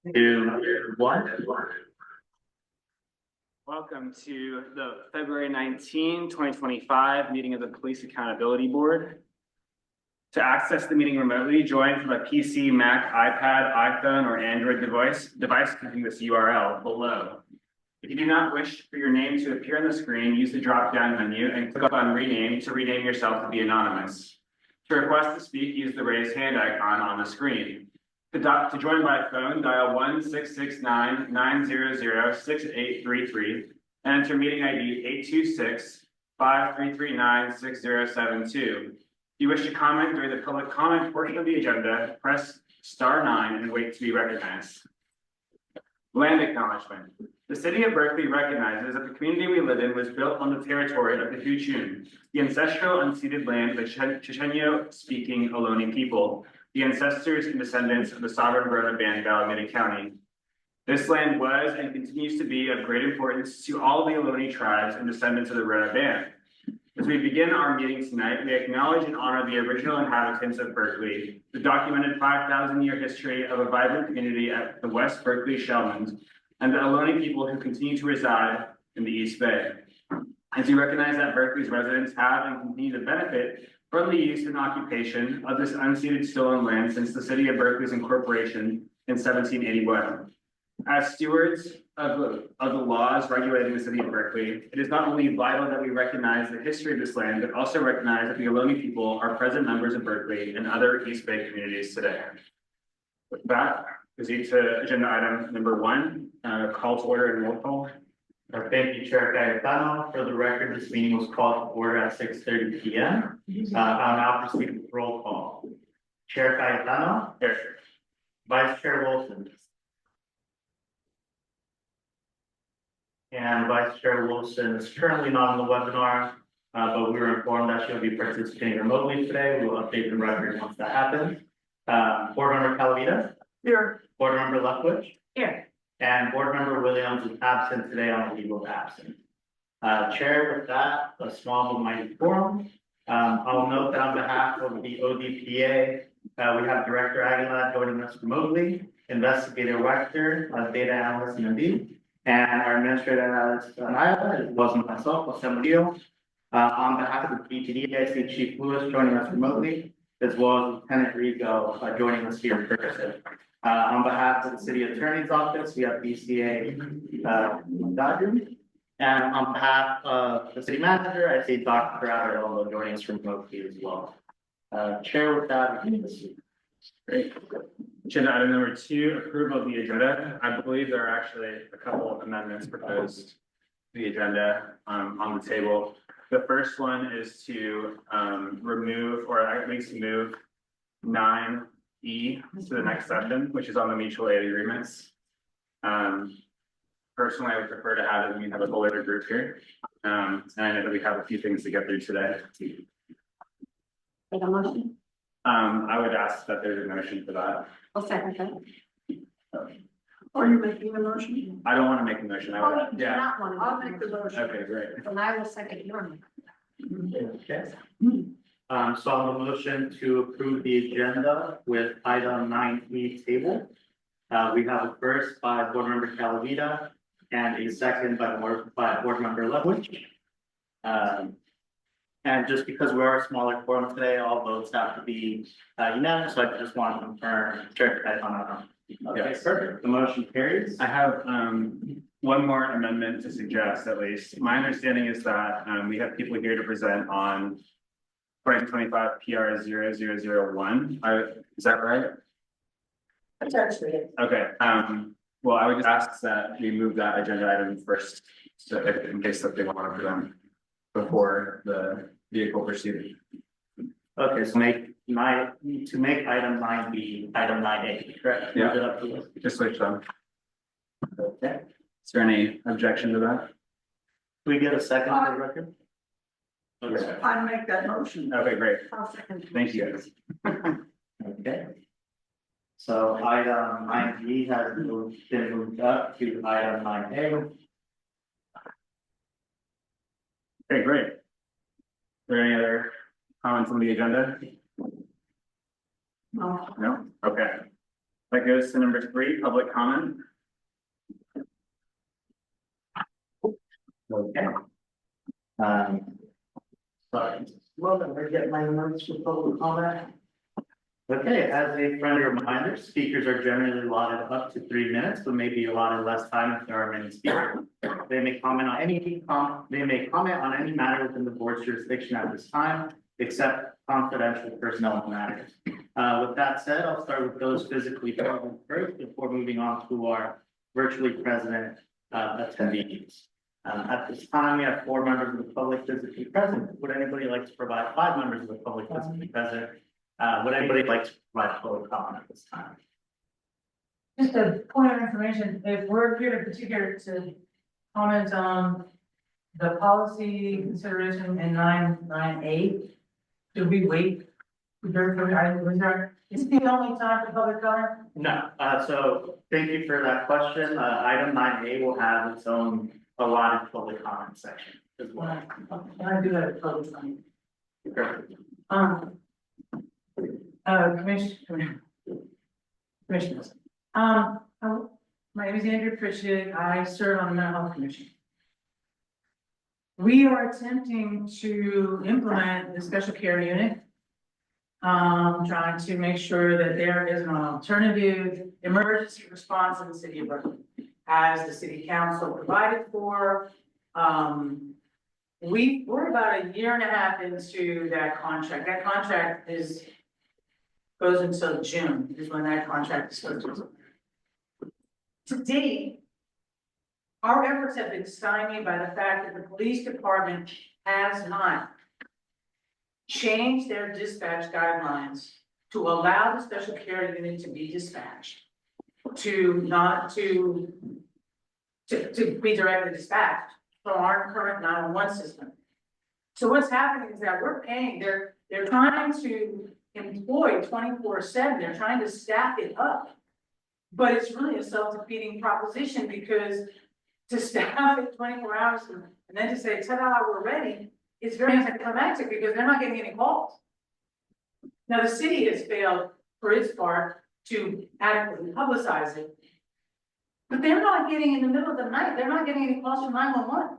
Two, one. Welcome to the February 19, 2025 meeting of the Police Accountability Board. To access the meeting remotely, join from a PC, Mac, iPad, iPhone, or Android device using this URL below. If you do not wish for your name to appear on the screen, use the drop-down menu and click on Rename to rename yourself to be anonymous. To request to speak, use the raise hand icon on the screen. To join by phone, dial 1-669-900-6833 and enter meeting ID 826-5339-6072. If you wish to comment during the public comment portion of the agenda, press *9 and wait to be recognized. Land acknowledgement. The city of Berkeley recognizes that the community we live in was built on the territory of the Huchun, the ancestral unceded land of the Chochenyo-speaking Ohlone people, the ancestors and descendants of the sovereign Rona Band of Alameda County. This land was and continues to be of great importance to all the Ohlone tribes and descendants of the Rona Band. As we begin our meeting tonight, we acknowledge and honor the original inhabitants of Berkeley, the documented 5,000-year history of a vibrant community at the West Berkeley Shellmond, and the Ohlone people who continue to reside in the East Bay. As we recognize that Berkeley's residents have and continue to benefit from the use and occupation of this unceded stolen land since the city of Berkeley's incorporation in 1781. As stewards of the laws regulating the city of Berkeley, it is not only vital that we recognize the history of this land, but also recognize that the Ohlone people are present members of Berkeley and other East Bay communities today. With that, proceed to agenda item number 1, call to order and roll call. Thank you, Chair Cayetano. For the record, this meeting was called to order at 6:30 p.m. I'll now proceed with roll call. Chair Cayetano. Here. Vice Chair Wilson. And Vice Chair Wilson is currently not on the webinar, but we were informed that she'll be participating remotely today. We will update the record once that happens. Board Member Calavita. Here. Board Member Lethwich. Here. And Board Member Williams is absent today on leave of absence. Chair, with that, a small but mighty quorum. I'll note that on behalf of the ODPA, we have Director Aguilar joining us remotely, Investigator Wechter, Data Analyst MD, and our Administrator Analyst Anaya, as well as myself, Jose Murillo. On behalf of the BTD, I see Chief Lewis joining us remotely, as well as Lieutenant Rigo joining us here in person. On behalf of the City Attorney's Office, we have BCA Dodger. And on behalf of the City Manager, I see Dr. Aguilar joining us remotely as well. Chair, with that, we can proceed. Great. Agenda item number 2, approval of the agenda. I believe there are actually a couple of amendments proposed to the agenda on the table. The first one is to remove, or at least move 9E to the next session, which is on the mutual aid agreements. Personally, I would prefer to have it, we have a fuller group here. And I know that we have a few things to get through today. Make a motion. I would ask that there's a motion for that. I'll second that. Are you making a motion? I don't want to make a motion. I would, Yeah. Not one. I'll make the motion. Okay, great. And I will second your motion. Okay. So on the motion to approve the agenda with item 9E table. We have a first by Board Member Calavita and a second by Board Member Lethwich. And just because we are a smaller quorum today, all votes have to be unanimous. So I just want to confirm. Chair, okay, Yes. perfect. The motion carries. I have one more amendment to suggest, at least. My understanding is that we have people here to present on 2025 PR 0001. Is that right? Potentially. Okay. Well, I would just ask that we move that agenda item first, so in case that they want to present before the vehicle proceeding. Okay, so make item 9B item 9A, correct? Yeah. Move it up to us. Just switch them. Okay. Is there any objection to that? Can we get a second for the record? Okay. I make that motion. Okay, great. I'll second. Thank you, guys. Okay. So item 9B has been moved up to item 9A. Okay, great. Are there any other comments on the agenda? No. No? Okay. That goes to number 3, public comment. Okay. Sorry. Well, I get my notes for public comment. Okay, as a friendly reminder, speakers are generally allotted up to 3 minutes, but may be allotted less time if there are many speakers. They may comment on any matter within the board's jurisdiction at this time, except confidential personnel matters. With that said, I'll start with those physically present first before moving on to our virtually present attendees. At this time, we have 4 members of the public physically present. Would anybody like to provide 5 members of the public physically present? Would anybody like to provide public comment at this time? Just a point of information, if we're here in particular to comment on the policy consideration in 998, should we wait? Is the only time for public comment? No, so thank you for that question. Item 9A will have its own allotted public comment section as well. Can I do that at public comment? Perfect. Commissioners. My name is Andrew Pritchett. I serve on the mental health commission. We are attempting to implement the special care unit. Trying to make sure that there is an alternative emergency response in the city of Berkeley. As the city council provided for, we're about 1.5 years into that contract. That contract goes until June is when that contract is supposed to. To date, our efforts have been stymied by the fact that the police department has not changed their dispatch guidelines to allow the special care unit to be dispatched, to be directly dispatched from our current 911 system. So what's happening is that we're paying, they're trying to employ 24/7, they're trying to staff it up. But it's really a self-defeating proposition because to staff it 24 hours and then to say, ta-da, we're ready, it's very anticlimactic because they're not getting any calls. Now, the city has failed for its part to adequately publicize it. But they're not getting in the middle of the night, they're not getting any calls from 911.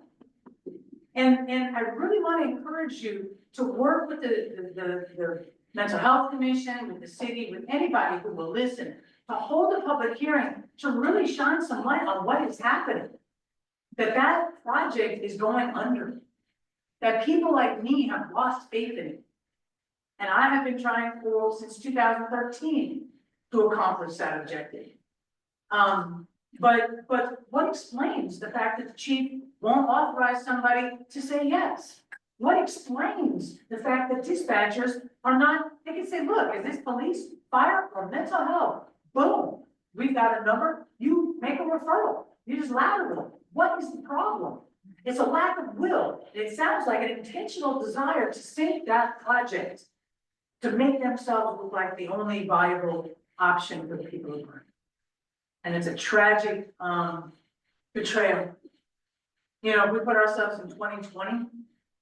And I really want to encourage you to work with the mental health commission, with the city, with anybody who will listen, to hold a public hearing, to really shine some light on what is happening. That project is going under. That people like me have lost faith in it. And I have been trying since 2013 to accomplish that objective. But what explains the fact that the chief won't authorize somebody to say yes? What explains the fact that dispatchers are not, they can say, look, is this police, fire, or mental health? Boom, we've got a number, you make a referral, you just lateral. What is the problem? It's a lack of will. It sounds like an intentional desire to sink that project, to make themselves look like the only viable option for the people who are. And it's a tragic betrayal. You know, we put ourselves in 2020,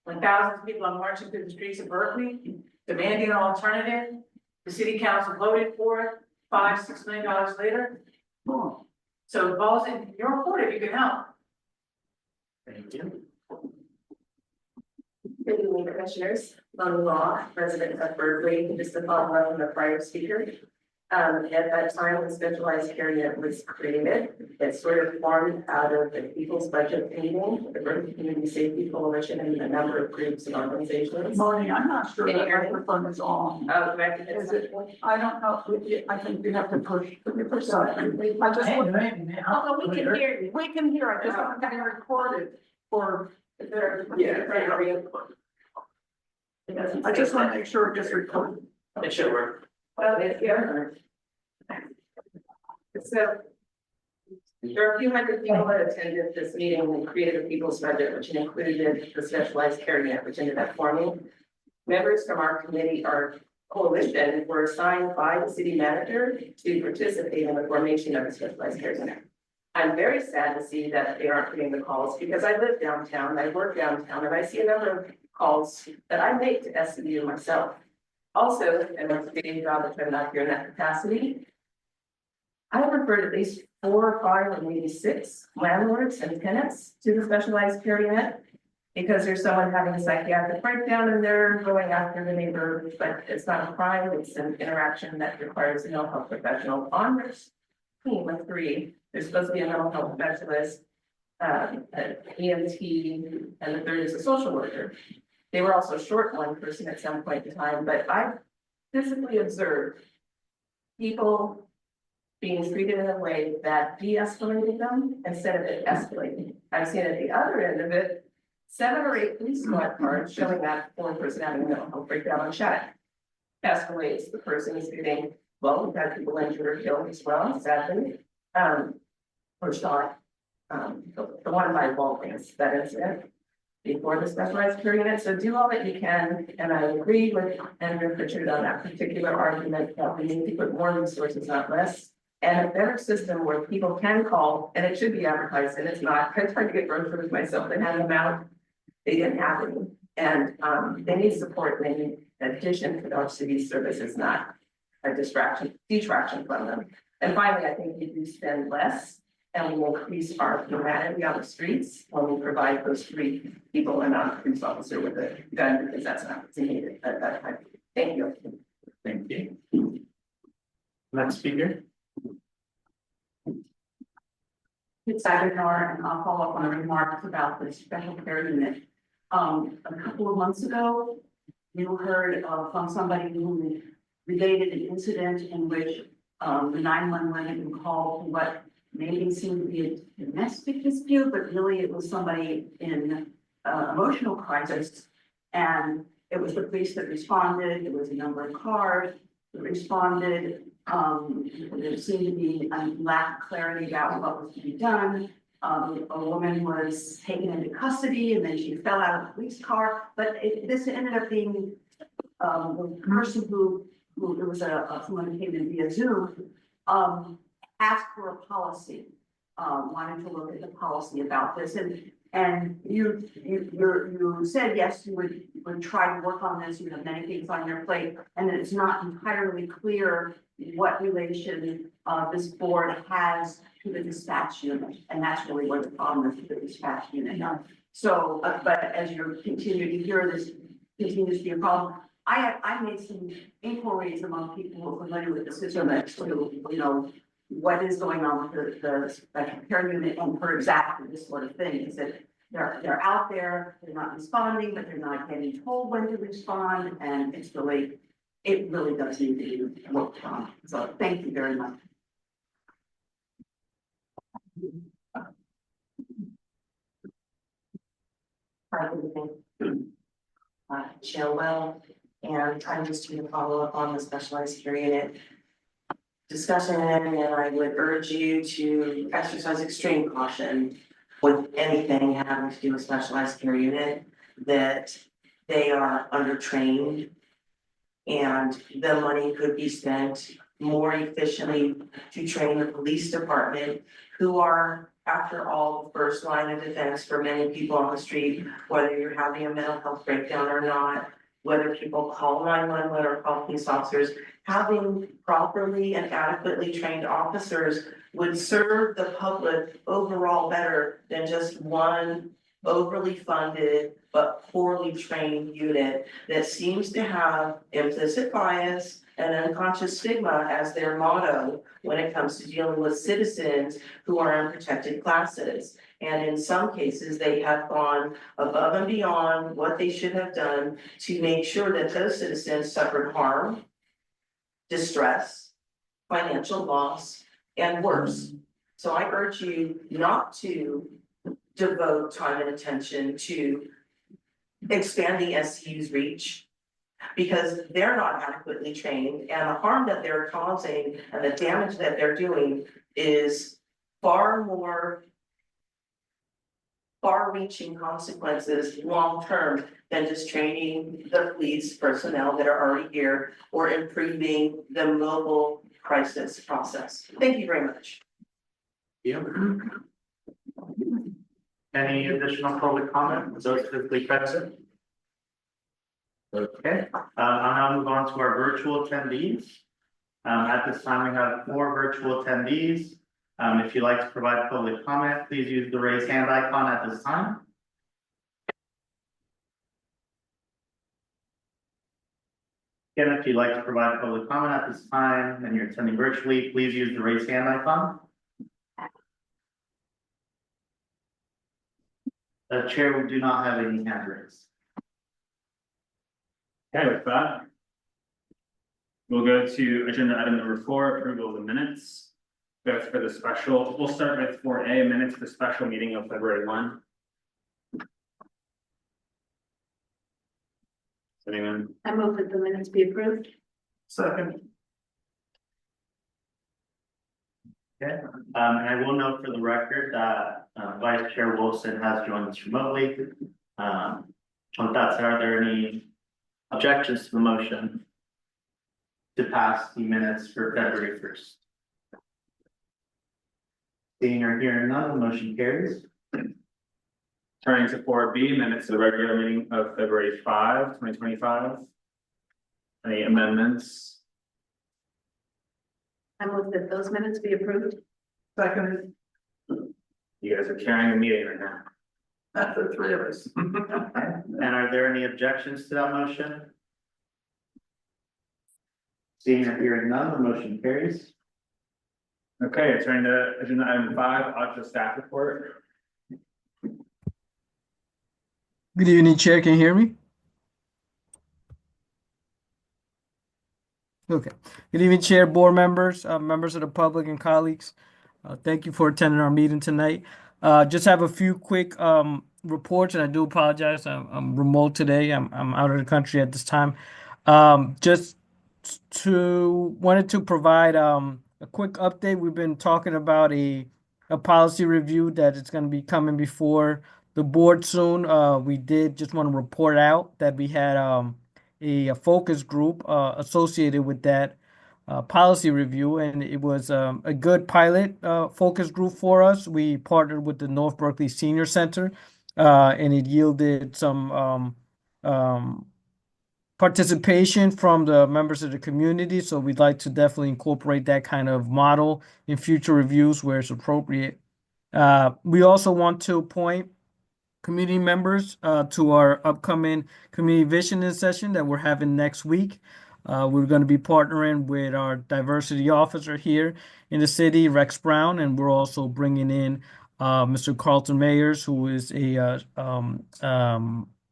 when thousands of people are marching through the streets of Berkeley, demanding an alternative. The city council voted for it, $5-6 million later. Boom. So it falls in your court if you can help. Thank you. Good evening, commissioners. Lone Law, resident of Berkeley, just to follow up on the prior speaker. At that time, the specialized care unit was created. It sort of formed out of the People's Budget meeting, the Berkeley Community Safety Coalition, and a number of groups and organizations. Marty, I'm not sure Can you that hear me? microphone is on. Oh, back to Is it, I don't know, I think you have to push something. I just, Although we can hear you. we can hear, I just want to be recorded for, I just want to make sure it gets recorded. It should work. Well, yeah. So there are a few hundred people that attended this meeting and created a people's budget, which included the specialized care unit, which ended up forming. Members from our committee, our coalition, were assigned by the city manager to participate in the formation of the specialized care unit. I'm very sad to see that they aren't getting the calls because I live downtown, I work downtown, and I see a number of calls that I make to SCU myself. Also, and I'm doing a job that I'm not here in that capacity. I have referred at least 4 or 5 or maybe 6 landlords and tenants to the specialized care unit. Because there's someone having a psychiatric breakdown and they're going after the neighbor, but it's not a crime, it's an interaction that requires a mental health professional on their team of 3. There's supposed to be a mental health specialist, an EMT, and the 3rd is a social worker. They were also short 1 person at some point in time, but I physically observed people being treated in a way that de-escalated them instead of it escalating. I've seen at the other end of it, 7 or 8 police squad cars showing that 1 person having a mental health breakdown on chat. Escalates, the person is getting, well, we've had people injured or killed as well, sadly. Or shot, the one by Walgreens, that incident. Before the specialized care unit, so do all that you can, and I agree with Andrew Pritchard on that particular argument that we need to put more resources, not less. And a better system where people can call, and it should be advertised, and it's not. I tried to get groceries myself, they had them out. They didn't have any, and they need support, they need addition to our city services, not a detraction from them. And finally, I think we do spend less and we will increase our humanity on the streets when we provide those 3 people and not a police officer with a gun, because that's not what's needed at that time. Thank you. Thank you. Next speaker. It's Aguilar, and I'll follow up on the remarks about the special care unit. A couple of months ago, you heard from somebody who related an incident in which the 911 had been called for what maybe seemed to be a domestic dispute, but really it was somebody in emotional crisis. And it was the police that responded. There was a number of cars that responded. There seemed to be a lack of clarity about what was to be done. A woman was taken into custody and then she fell out of the police car. But this ended up being the person who it was someone who came in via Zoom, asked for a policy, wanted to look at the policy about this. And you said, yes, you would try to work on this, you have many things on your plate, and it's not entirely clear what relation this board has to the dispatch unit, and that's really where the problem is with the dispatch unit. So, but as you continue to hear this continues to be a problem, I made some inquiries among people who are familiar with the system as to, what is going on with the special care unit and for exactly this sort of thing. Is that they're out there, they're not responding, but they're not getting told when to respond, and it really does need to be worked on. So thank you very much. Hi, good evening. Well, and I'm just going to follow up on the specialized care unit discussion, and I would urge you to exercise extreme caution with anything having to do with specialized care unit, that they are undertrained and the money could be spent more efficiently to train the police department, who are, after all, the first line of defense for many people on the street, whether you're having a mental health breakdown or not, whether people call 911 or call police officers. Having properly and adequately trained officers would serve the public overall better than just one overly funded but poorly trained unit that seems to have implicit bias and unconscious stigma as their motto when it comes to dealing with citizens who are in protected classes. And in some cases, they have gone above and beyond what they should have done to make sure that those citizens suffered harm, distress, financial loss, and worse. So I urge you not to devote time and attention to expanding SCU's reach, because they're not adequately trained, and the harm that they're causing and the damage that they're doing is far more far-reaching consequences long-term than just training the police personnel that are already here or improving the mobile crisis process. Thank you very much. Any additional public comment, those physically present? Okay, I'll now move on to our virtual attendees. At this time, we have 4 virtual attendees. If you'd like to provide public comment, please use the raise hand icon at this time. Again, if you'd like to provide public comment at this time and you're attending virtually, please use the raise hand icon. The chair, we do not have any hand raised. Okay, with that, we'll go to agenda item number 4, approval of the minutes. That's for the special, we'll start with 4A, minutes for the special meeting of February 1. Anyone? I move that the minutes be approved. Second. Okay, and I will note for the record that Vice Chair Wilson has joined us remotely. With that said, are there any objections to the motion to pass the minutes for February 1st? Seeing or hearing none, the motion carries. Turning to 4B, minutes of the regular meeting of February 5, 2025. Any amendments? I move that those minutes be approved. Second, You guys are carrying the meeting right now. that's the 3 of us. And are there any objections to that motion? Seeing or hearing none, the motion carries. Okay, turning to agenda item 5, auditor staff report. Good evening, Chair. Can you hear me? Okay. Good evening, Chair, board members, members of the public, and colleagues. Thank you for attending our meeting tonight. Just have a few quick reports, and I do apologize. I'm remote today. I'm out of the country at this time. Just wanted to provide a quick update. We've been talking about a policy review that is going to be coming before the board soon. We did just want to report out that we had a focus group associated with that policy review, and it was a good pilot focus group for us. We partnered with the North Berkeley Senior Center, and it yielded some participation from the members of the community. So we'd like to definitely incorporate that kind of model in future reviews where it's appropriate. We also want to appoint community members to our upcoming community visioning session that we're having next week. We're going to be partnering with our diversity officer here in the city, Rex Brown, and we're also bringing in Mr. Carlton Mayers, who is a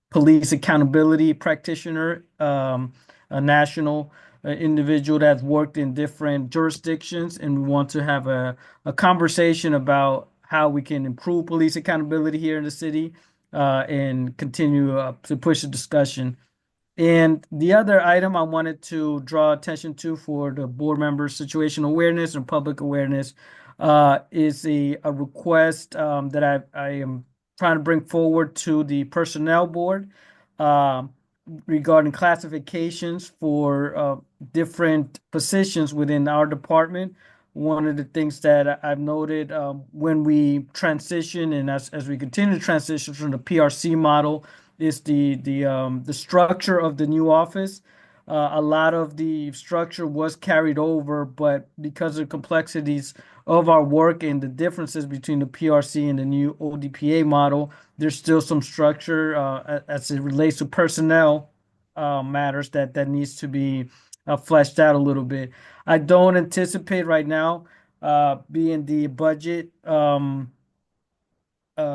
police accountability practitioner, a national individual that's worked in different jurisdictions, and we want to have a conversation about how we can improve police accountability here in the city and continue to push the discussion. And the other item I wanted to draw attention to for the board members' situational awareness and public awareness is a request that I am trying to bring forward to the personnel board regarding classifications for different positions within our department. One of the things that I've noted when we transition and as we continue to transition from the PRC model is the structure of the new office. A lot of the structure was carried over, but because of the complexities of our work and the differences between the PRC and the new ODPA model, there's still some structure as it relates to personnel matters that needs to be fleshed out a little bit. I don't anticipate right now being the budget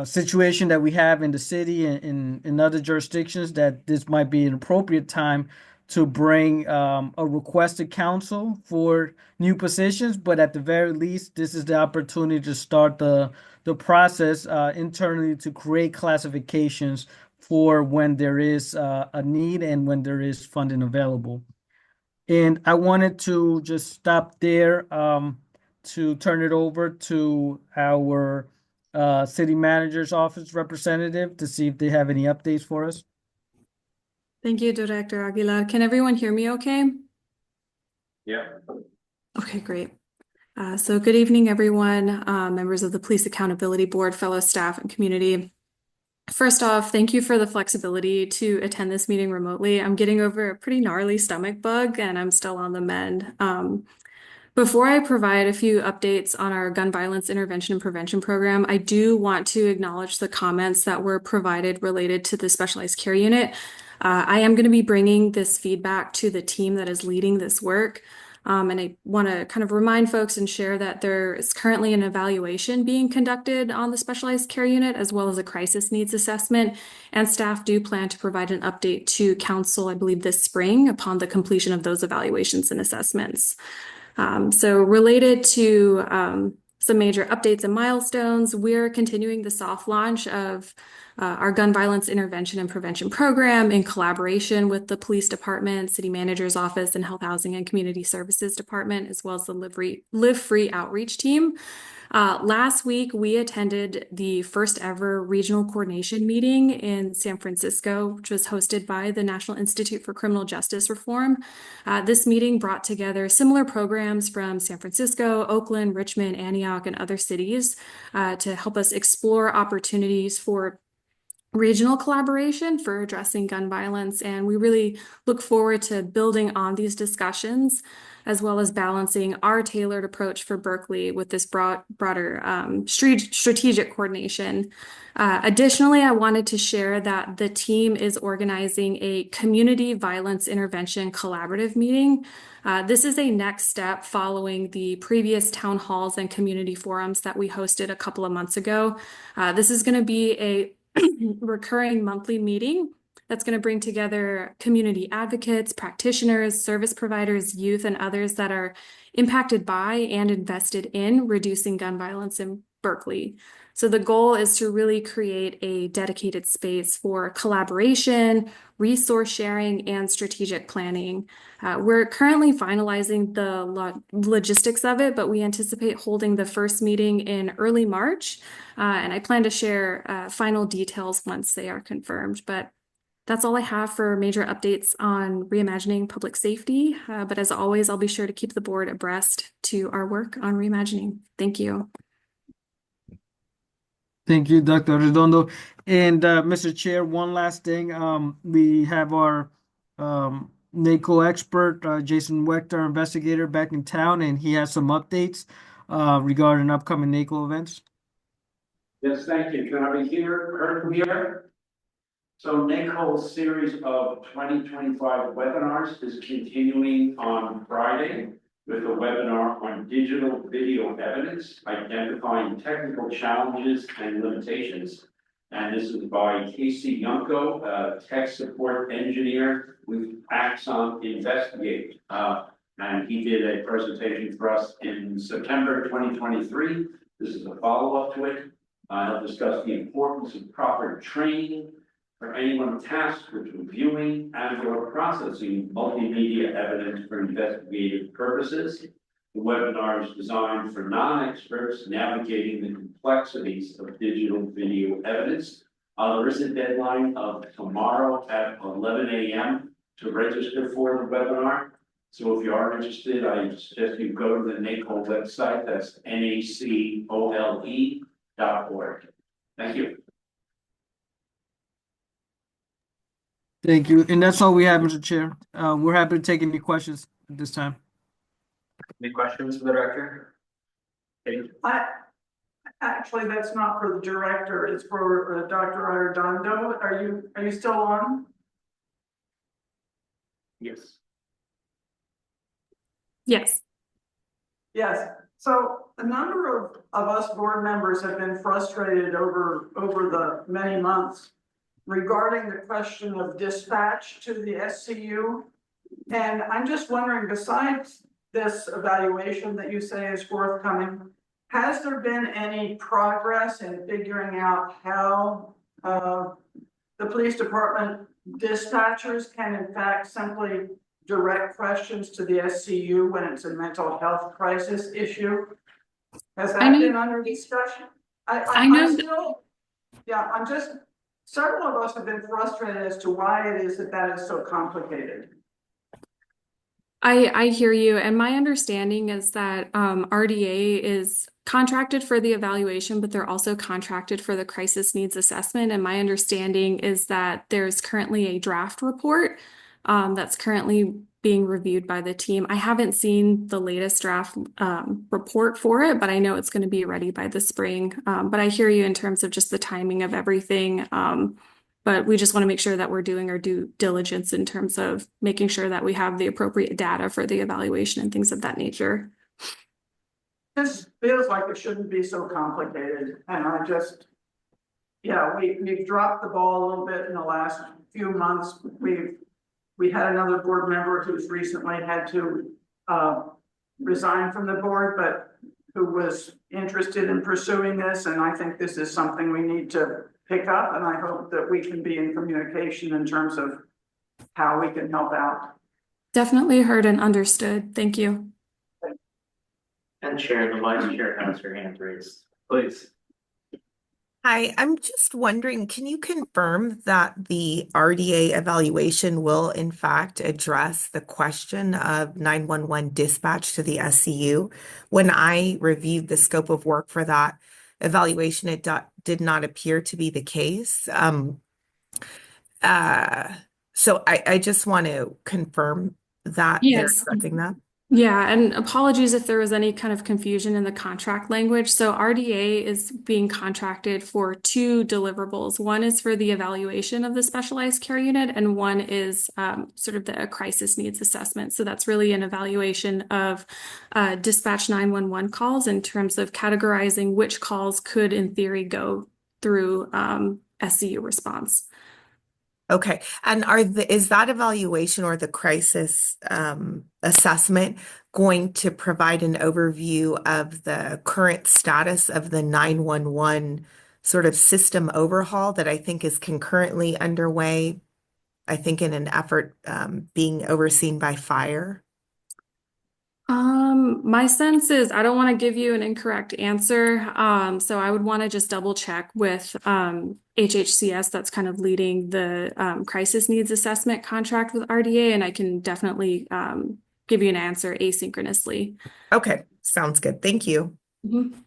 situation that we have in the city and in other jurisdictions that this might be an appropriate time to bring a request to council for new positions, but at the very least, this is the opportunity to start the process internally to create classifications for when there is a need and when there is funding available. And I wanted to just stop there to turn it over to our city manager's office representative to see if they have any updates for us. Thank you, Director Aguilar. Can everyone hear me okay? Yeah. Okay, great. So good evening, everyone, members of the Police Accountability Board, fellow staff and community. First off, thank you for the flexibility to attend this meeting remotely. I'm getting over a pretty gnarly stomach bug and I'm still on the mend. Before I provide a few updates on our gun violence intervention and prevention program, I do want to acknowledge the comments that were provided related to the specialized care unit. I am going to be bringing this feedback to the team that is leading this work. And I want to kind of remind folks and share that there is currently an evaluation being conducted on the specialized care unit, as well as a crisis needs assessment. And staff do plan to provide an update to council, I believe, this spring upon the completion of those evaluations and assessments. So related to some major updates and milestones, we're continuing the soft launch of our gun violence intervention and prevention program in collaboration with the police department, city manager's office, and health, housing, and community services department, as well as the Live Free outreach team. Last week, we attended the first ever regional coordination meeting in San Francisco, which was hosted by the National Institute for Criminal Justice Reform. This meeting brought together similar programs from San Francisco, Oakland, Richmond, Antioch, and other cities to help us explore opportunities for regional collaboration for addressing gun violence. And we really look forward to building on these discussions, as well as balancing our tailored approach for Berkeley with this broader strategic coordination. Additionally, I wanted to share that the team is organizing a community violence intervention collaborative meeting. This is a next step following the previous town halls and community forums that we hosted a couple of months ago. This is going to be a recurring monthly meeting that's going to bring together community advocates, practitioners, service providers, youth, and others that are impacted by and invested in reducing gun violence in Berkeley. So the goal is to really create a dedicated space for collaboration, resource sharing, and strategic planning. We're currently finalizing the logistics of it, but we anticipate holding the first meeting in early March. And I plan to share final details once they are confirmed. But that's all I have for major updates on reimagining public safety. But as always, I'll be sure to keep the board abreast to our work on reimagining. Thank you. Thank you, Dr. Redondo. And Mr. Chair, one last thing. We have our NACO expert, Jason Wechter, our investigator, back in town, and he has some updates regarding upcoming NACO events. Yes, thank you. Can I be heard from here? So NACO's series of 2025 webinars is continuing on Friday with a webinar on digital video evidence, identifying technical challenges and limitations. And this is by Casey Yunko, a tech support engineer with Axon Investigate. And he did a presentation for us in September 2023. This is a follow-up to it. He'll discuss the importance of proper training for anyone tasked with reviewing and or processing multimedia evidence for investigative purposes. The webinar is designed for non-experts navigating the complexities of digital video evidence. There is a deadline of tomorrow at 11 a.m. to register for the webinar. So if you are interested, I suggest you go to the NACOLE website. That's NACOLE.org. Thank you. Thank you. And that's all we have, Mr. Chair. We're happy to take any questions at this time. Any questions for the director? Actually, that's not for the director, it's for Dr. Arredondo. Are you still on? Yes. Yes. Yes. So a number of us board members have been frustrated over the many months regarding the question of dispatch to the SCU. And I'm just wondering, besides this evaluation that you say is forthcoming, has there been any progress in figuring out how the police department dispatchers can in fact simply direct questions to the SCU when it's a mental health crisis issue? Has that been under discussion? I know. Several of us have been frustrated as to why it is that is so complicated. I hear you, and my understanding is that RDA is contracted for the evaluation, but they're also contracted for the crisis needs assessment. And my understanding is that there's currently a draft report that's currently being reviewed by the team. I haven't seen the latest draft report for it, but I know it's going to be ready by the spring. But I hear you in terms of just the timing of everything. But we just want to make sure that we're doing our due diligence in terms of making sure that we have the appropriate data for the evaluation and things of that nature. This feels like it shouldn't be so complicated, and I just, yeah, we've dropped the ball a little bit in the last few months. We had another board member who's recently had to resign from the board, but who was interested in pursuing this, and I think this is something we need to pick up, and I hope that we can be in communication in terms of how we can help out. Definitely heard and understood. Thank you. And Chair, the Vice Chair has her hand raised. Please. Hi, I'm just wondering, can you confirm that the RDA evaluation will in fact address the question of 911 dispatch to the SCU? When I reviewed the scope of work for that evaluation, it did not appear to be the case. So I just want to confirm that they're Yes. addressing that. Yeah, and apologies if there was any kind of confusion in the contract language. So RDA is being contracted for two deliverables. One is for the evaluation of the specialized care unit, and one is sort of the crisis needs assessment. So that's really an evaluation of dispatch 911 calls in terms of categorizing which calls could, in theory, go through SCU response. Okay, and is that evaluation or the crisis assessment going to provide an overview of the current status of the 911 sort of system overhaul that I think is concurrently underway, I think in an effort being overseen by fire? My sense is I don't want to give you an incorrect answer. So I would want to just double check with HHCS that's kind of leading the crisis needs assessment contract with RDA, and I can definitely give you an answer asynchronously. Okay, sounds good. Thank you. Mm-hmm.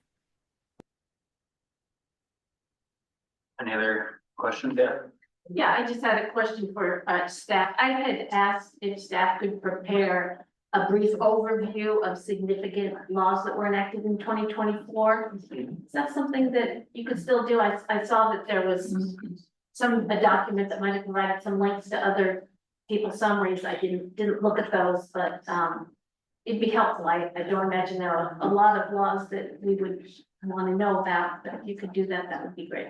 Any other questions there? Yeah, I just had a question for staff. I had asked if staff could prepare a brief overview of significant laws that were enacted in 2024. Is that something that you could still do? I saw that there was a document that might have provided some links to other people's summaries. I didn't look at those, but it'd be helpful. I don't imagine there are a lot of laws that we would want to know about, but if you could do that, that would be great.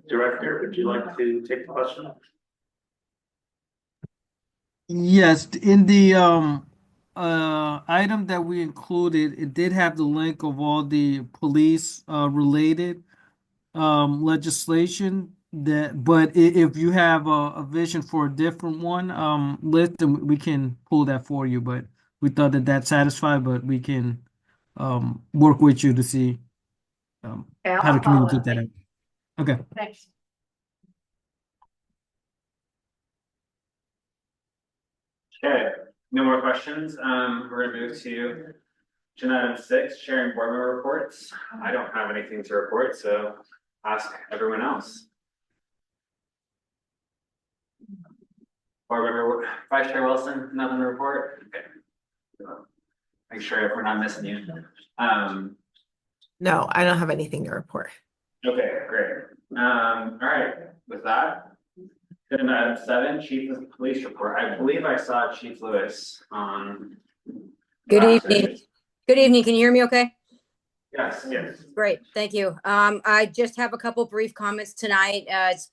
Director, would you like to take the question? Yes, in the item that we included, it did have the link of all the police related legislation but if you have a vision for a different one list, then we can pull that for you. But we thought that satisfied, but we can work with you to see how to communicate that. Okay. Thanks. Okay, no more questions. We're gonna move to agenda item 6, sharing board member reports. I don't have anything to report, so ask everyone else. Board member, Vice Chair Wilson, nothing to report? Okay. Make sure we're not missing you. No, I don't have anything to report. Okay, great. All right, with that. Agenda item 7, Chief of Police report. I believe I saw Chief Lewis on. Good evening. Good evening. Can you hear me okay? Yes, yes. Great. Thank you. I just have a couple brief comments tonight. It's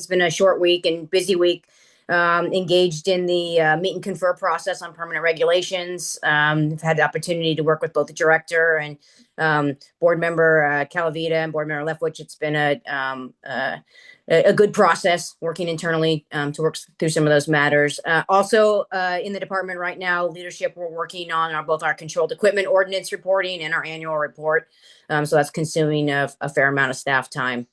been a short week and busy week. Engaged in the meet and confer process on permanent regulations. I've had the opportunity to work with both the director and board member Calavita and board member Leftwich. It's been a good process working internally to work through some of those matters. Also in the department right now, leadership, we're working on both our controlled equipment ordinance reporting and our annual report. So that's consuming a fair amount of staff time.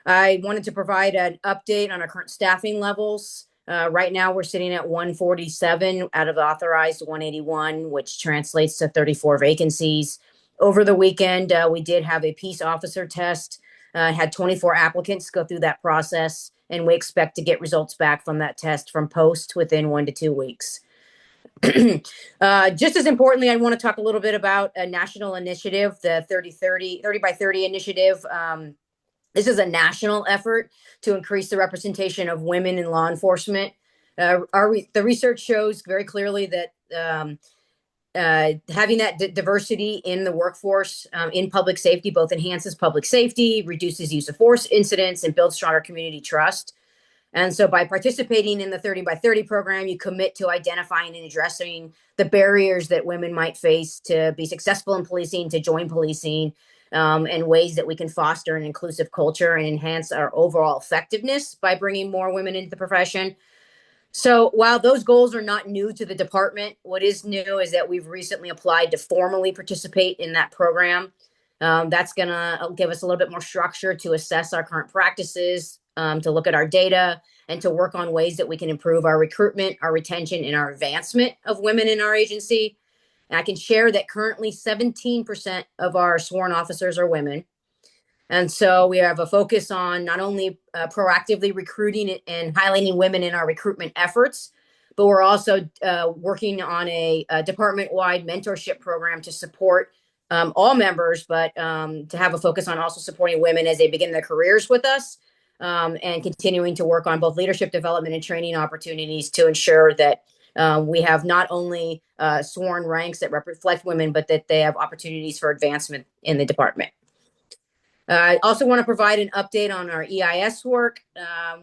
I wanted to provide an update on our current staffing levels. Right now, we're sitting at 147 out of authorized 181, which translates to 34 vacancies. Over the weekend, we did have a peace officer test, had 24 applicants go through that process, and we expect to get results back from that test from post within 1 to 2 weeks. Just as importantly, I want to talk a little bit about a national initiative, the 30 by 30 initiative. This is a national effort to increase the representation of women in law enforcement. The research shows very clearly that having that diversity in the workforce in public safety both enhances public safety, reduces use of force incidents, and builds stronger community trust. And so by participating in the 30 by 30 program, you commit to identifying and addressing the barriers that women might face to be successful in policing, to join policing, and ways that we can foster an inclusive culture and enhance our overall effectiveness by bringing more women into the profession. So while those goals are not new to the department, what is new is that we've recently applied to formally participate in that program. That's going to give us a little bit more structure to assess our current practices, to look at our data, and to work on ways that we can improve our recruitment, our retention, and our advancement of women in our agency. And I can share that currently 17% of our sworn officers are women. And so we have a focus on not only proactively recruiting and highlighting women in our recruitment efforts, but we're also working on a department-wide mentorship program to support all members, but to have a focus on also supporting women as they begin their careers with us, and continuing to work on both leadership development and training opportunities to ensure that we have not only sworn ranks that reflect women, but that they have opportunities for advancement in the department. I also want to provide an update on our EIS work.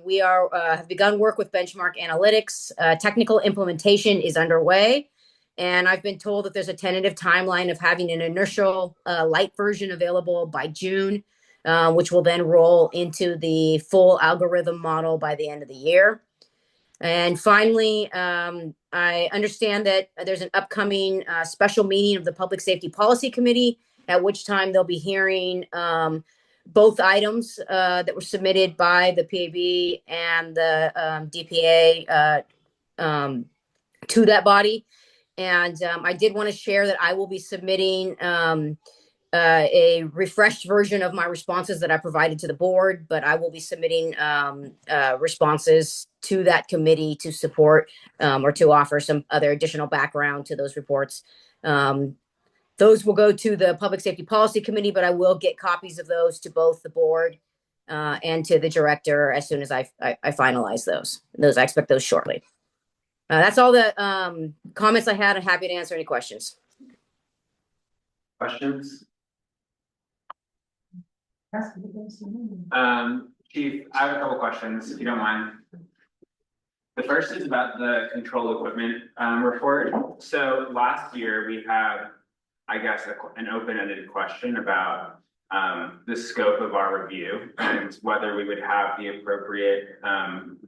We have begun work with benchmark analytics. Technical implementation is underway, and I've been told that there's a tentative timeline of having an initial light version available by June, which will then roll into the full algorithm model by the end of the year. And finally, I understand that there's an upcoming special meeting of the Public Safety Policy Committee, at which time they'll be hearing both items that were submitted by the PAB and the DPA to that body. And I did want to share that I will be submitting a refreshed version of my responses that I provided to the board, but I will be submitting responses to that committee to support or to offer some other additional background to those reports. Those will go to the Public Safety Policy Committee, but I will get copies of those to both the board and to the director as soon as I finalize those. I expect those shortly. That's all the comments I had. I'm happy to answer any questions. Questions? Chief, I have a couple questions, if you don't mind. The first is about the control equipment report. So last year we had, I guess, an open-ended question about the scope of our review and whether we would have the appropriate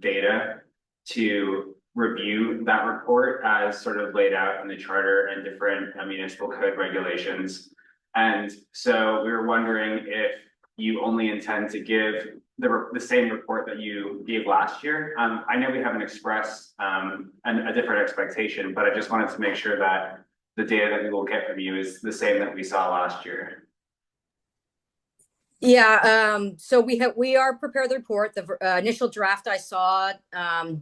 data to review that report as sort of laid out in the charter and different municipal code regulations. And so we were wondering if you only intend to give the same report that you gave last year. I know we haven't expressed a different expectation, but I just wanted to make sure that the data that we will get from you is the same that we saw last year. Yeah, so we are prepared to report. The initial draft I saw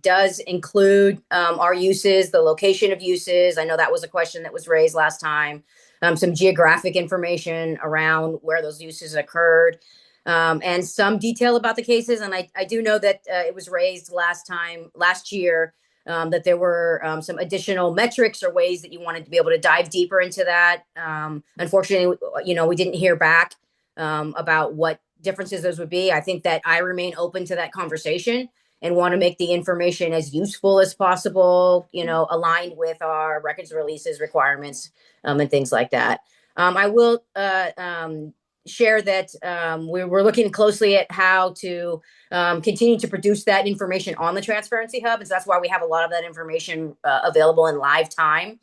does include our uses, the location of uses. I know that was a question that was raised last time. Some geographic information around where those uses occurred, and some detail about the cases. And I do know that it was raised last year, that there were some additional metrics or ways that you wanted to be able to dive deeper into that. Unfortunately, we didn't hear back about what differences those would be. I think that I remain open to that conversation and want to make the information as useful as possible, aligned with our records releases requirements and things like that. I will share that we're looking closely at how to continue to produce that information on the Transparency Hub. And so that's why we have a lot of that information available in live time.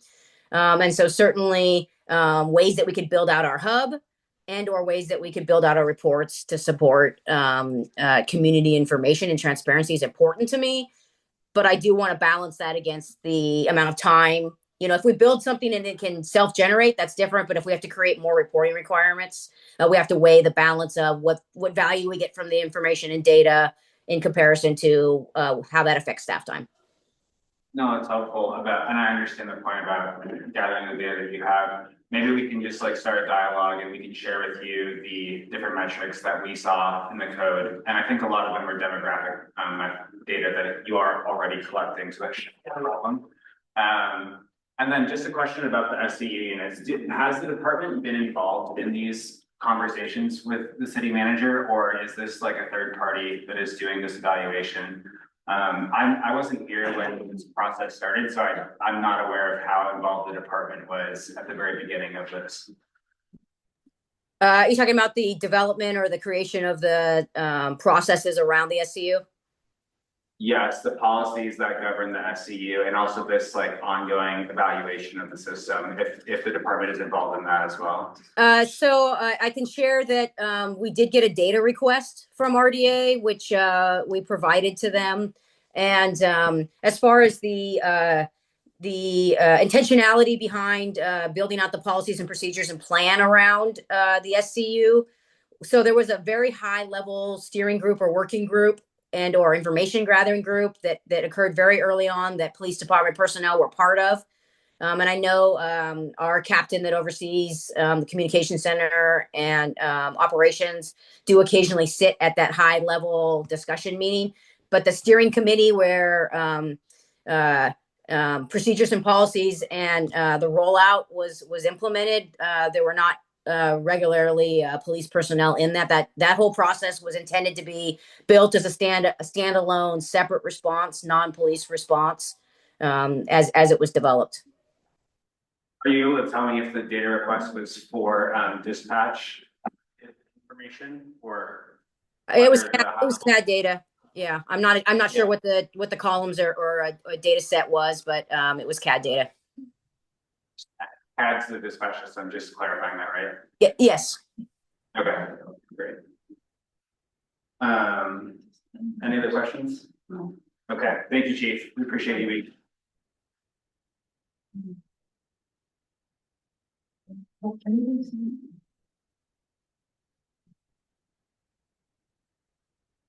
And so certainly ways that we could build out our hub and or ways that we could build out our reports to support community information and transparency is important to me. but I do want to balance that against the amount of time. You know, if we build something and it can self-generate, that's different. But if we have to create more reporting requirements, we have to weigh the balance of what value we get from the information and data in comparison to how that affects staff time. No, it's helpful about, and I understand the point about gathering the data that you have. Maybe we can just like start a dialogue and we can share with you the different metrics that we saw in the code. And I think a lot of them are demographic data that you are already collecting, so that shouldn't be a problem. And then just a question about the SCE units. Has the department been involved in these conversations with the city manager, or is this like a third party that is doing this evaluation? I wasn't here when this process started, so I'm not aware of how involved the department was at the very beginning of this. Are you talking about the development or the creation of the processes around the SCU? Yes, the policies that govern the SCU and also this like ongoing evaluation of the system, if the department is involved in that as well. So I can share that we did get a data request from RDA, which we provided to them. And as far as the intentionality behind building out the policies and procedures and plan around the SCU, so there was a very high level steering group or working group and or information gathering group that occurred very early on that police department personnel were part of. And I know our captain that oversees the communication center and operations do occasionally sit at that high level discussion meeting. But the steering committee where procedures and policies and the rollout was implemented, there were not regularly police personnel in that whole process was intended to be built as a standalone separate response, non-police response as it was developed. Are you able to tell me if the data request was for dispatch information or? It was CAD data. Yeah, I'm not sure what the columns or a data set was, but it was CAD data. CAD's the dispatch system, just clarifying that, right? Yeah, yes. Okay, great. Any other questions? No. Okay, thank you, Chief. We appreciate you.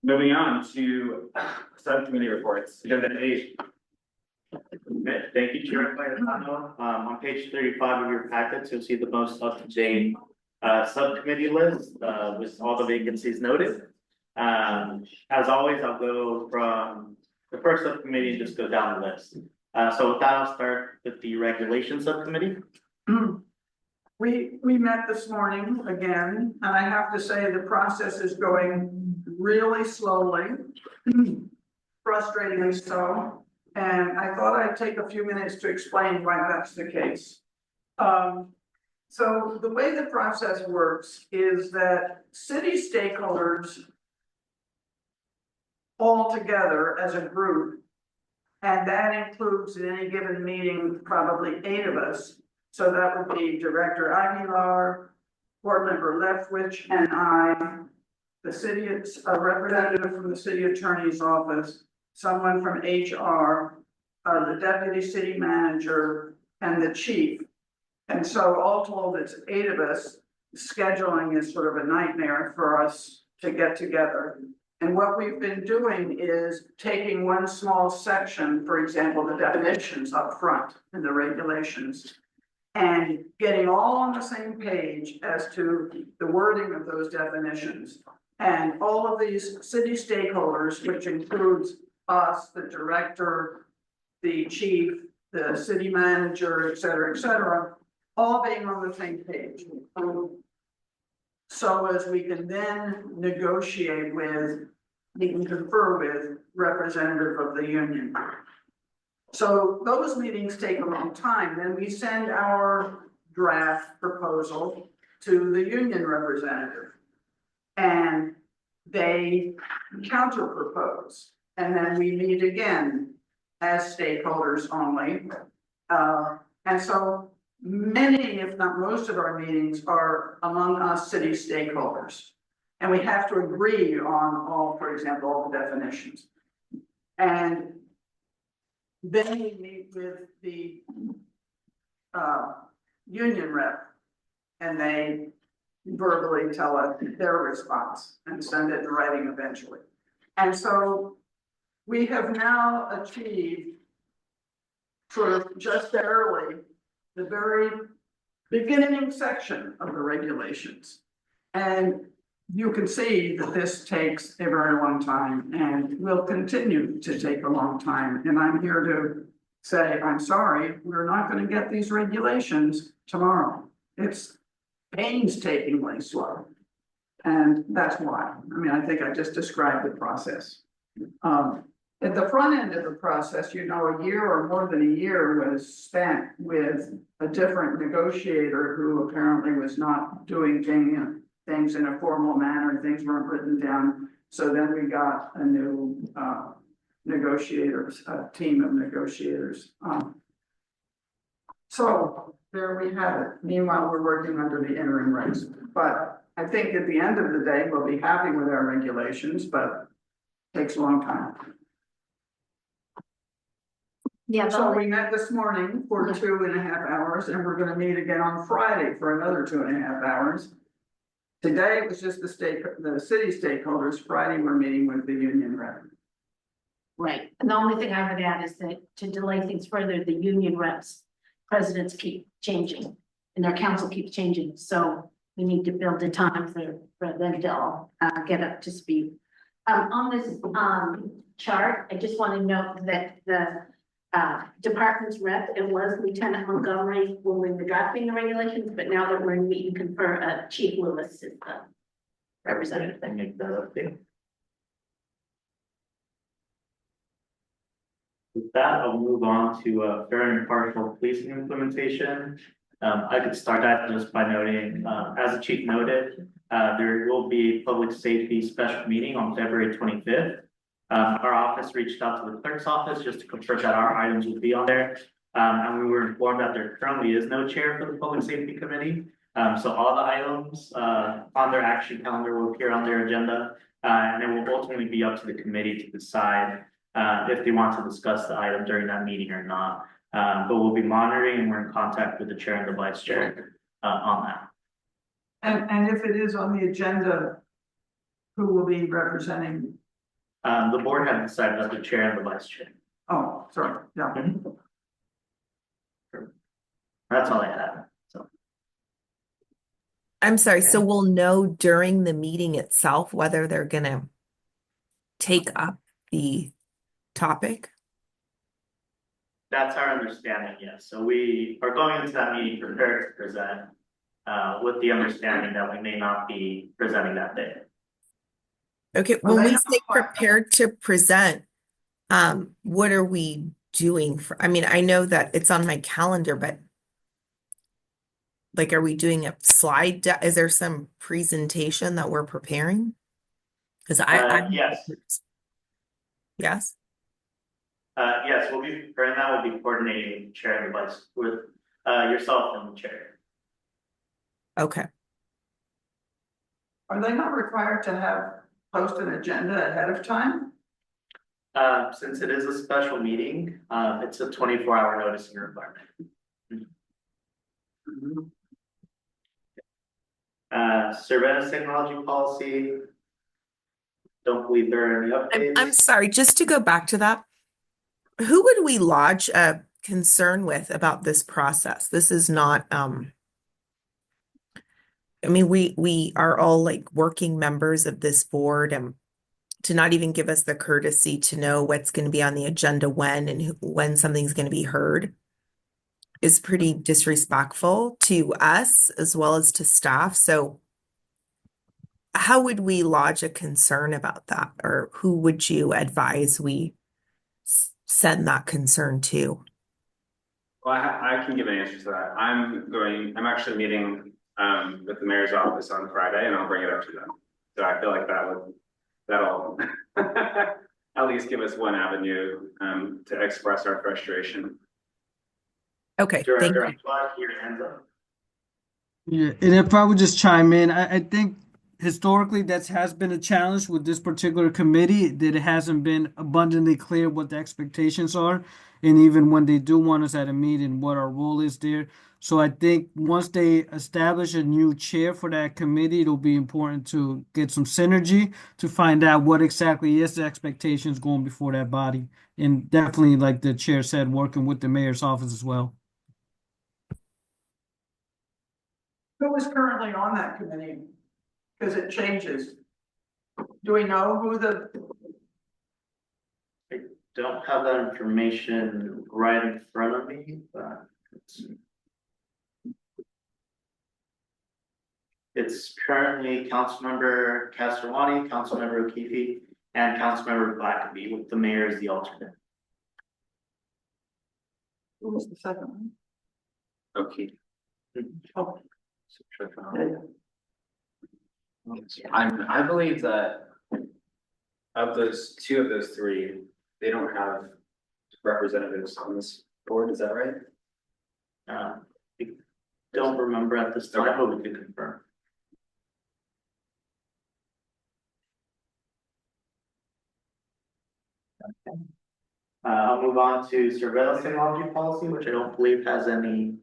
Moving on to subcommittee reports, agenda 8. Thank you, Chair Cayetano. On page 35 of your packets, you'll see the most up-to-date subcommittee list with all the vacancies noted. As always, I'll go from the first subcommittee and just go down the list. So with that, I'll start with the regulation subcommittee. We met this morning again, and I have to say the process is going really slowly, frustratingly so. And I thought I'd take a few minutes to explain why that's the case. So the way the process works is that city stakeholders all together as a group, and that includes in any given meeting, probably 8 of us. So that would be Director Aguilar, Board Member Leftwich, and I, a representative from the city attorney's office, someone from HR, the deputy city manager, and the chief. And so all told, it's 8 of us. Scheduling is sort of a nightmare for us to get together. And what we've been doing is taking one small section, for example, the definitions up front in the regulations, and getting all on the same page as to the wording of those definitions. And all of these city stakeholders, which includes us, the director, the chief, the city manager, et cetera, all being on the same page. So as we can then negotiate with, we can confer with representative of the union. So those meetings take a long time. Then we send our draft proposal to the union representative, and they counter propose. And then we meet again as stakeholders only. And so many, if not most of our meetings are among us city stakeholders. And we have to agree on all, for example, all the definitions. And then we meet with the union rep. And they verbally tell us their response and send it in writing eventually. And so we have now achieved sort of just barely the very beginning section of the regulations. And you can see that this takes a very long time and will continue to take a long time. And I'm here to say, I'm sorry, we're not going to get these regulations tomorrow. It's painstakingly slow. And that's why. I mean, I think I just described the process. At the front end of the process, you know, a year or more than a year was spent with a different negotiator who apparently was not doing things in a formal manner. Things weren't written down. So then we got a new negotiators, a team of negotiators. So there we have it. Meanwhile, we're working under the interim regs. But I think at the end of the day, we'll be happy with our regulations, but it takes a long time. Yeah, So we met this morning for 2.5 hours, and we're gonna meet again on Friday for another 2.5 hours. Today it was just the city stakeholders. Friday, we're meeting with the union rep. right. And the only thing I would add is that to delay things further, the union reps, presidents keep changing and their council keeps changing. So we need to build a time for them to all get up to speed. On this chart, I just want to note that the department's rep, it was Lieutenant Montgomery when we were drafting the regulations, but now that we're in meet and confer, Chief Lewis is the representative. I make that update. With that, I'll move on to fair and impartial policing implementation. I could start that just by noting, as the chief noted, there will be a public safety special meeting on February 25th. Our office reached out to the clerk's office just to confirm that our items would be on there. And we were informed that there currently is no chair for the public safety committee. So all the items on their action calendar will appear on their agenda. And it will ultimately be up to the committee to decide if they want to discuss the item during that meeting or not. But we'll be monitoring and we're in contact with the chair and the vice chair on that. And if it is on the agenda, who will be representing? The board had decided that the chair and the vice chair. Oh, sorry, yeah. That's all I have. So I'm sorry, so we'll know during the meeting itself whether they're gonna take up the topic? that's our understanding, yes. So we are going into that meeting prepared to present with the understanding that we may not be presenting that day. Okay, when we say prepared to present, what are we doing for, I mean, I know that it's on my calendar, but like, are we doing a slide deck? Is there some presentation that we're preparing? Because Yes. Yes, Yes, we'll be preparing that. We'll be coordinating with the chair and the vice with yourself and the chair. okay. Are they not required to have post an agenda ahead of time? Since it is a special meeting, it's a 24-hour noticing requirement. Surveillance technology policy. Don't believe there are any updates. I'm sorry, just to go back to that, who would we lodge a concern with about this process? This is not, I mean, we are all like working members of this board, and to not even give us the courtesy to know what's going to be on the agenda when and when something's going to be heard is pretty disrespectful to us as well as to staff. So how would we lodge a concern about that? Or who would you advise we send that concern to? Well, I can give an answer to that. I'm actually meeting with the mayor's office on Friday, and I'll bring it up to them. So I feel like that'll at least give us one avenue to express our frustration. Okay, thank Director, you. I'm glad your hands up. Yeah, and if I would just chime in, I think historically that has been a challenge with this particular committee, that it hasn't been abundantly clear what the expectations are, and even when they do want us at a meeting, what our role is there. So I think once they establish a new chair for that committee, it'll be important to get some synergy to find out what exactly is the expectations going before that body. And definitely, like the chair said, working with the mayor's office as well. Who is currently on that committee? Because it changes. Do we know who the, Don't have that information right in front of me, but it's currently Councilmember Castellani, Councilmember O'Keefe, and Councilmember Blackaby, with the mayor as the alternate. who was the second one? Okay. Oh, yeah. I believe that of those, two of those three, they don't have representatives on this board, is that right? I don't remember at this time, but we can confirm. I'll move on to surveillance technology policy, which I don't believe has any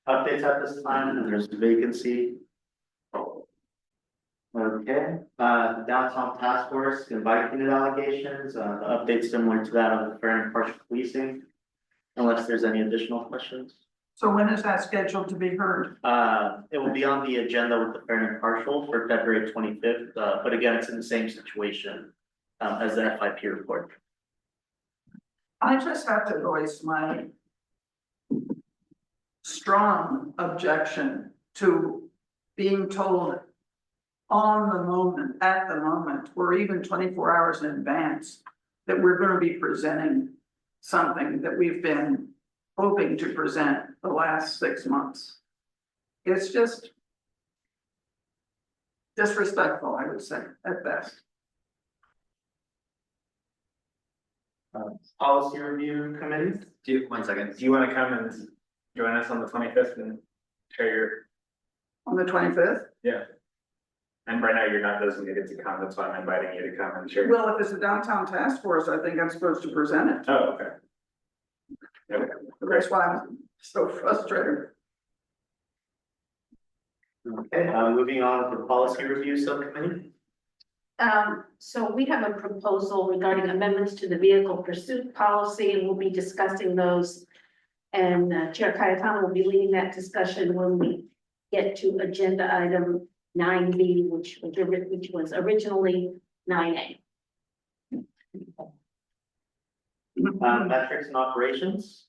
updates at this time, and there's a vacancy. Okay, the downtown task force invite unit allegations, the update similar to that of the fair and partial policing. Unless there's any additional questions. So when is that scheduled to be heard? It will be on the agenda with the fair and impartial for February 25th, but again, it's in the same situation as the FIP report. I just have to voice my strong objection to being told on the moment, at the moment, or even 24 hours in advance, that we're going to be presenting something that we've been hoping to present the last 6 months. It's just disrespectful, I would say, at best. Policy review committee. One second, do you want to come and join us on the 25th and share your, On the 25th? yeah? And right now you're not designated to come, that's why I'm inviting you to come and share. Well, if it's a downtown task force, I think I'm supposed to present it. Oh, okay. Okay. That's why I'm so frustrated. Okay, moving on to the policy review subcommittee. So we have a proposal regarding amendments to the vehicle pursuit policy, and we'll be discussing those. And Chair Cayetano will be leading that discussion when we get to agenda item 9B, which was originally 9A. Metrics and operations.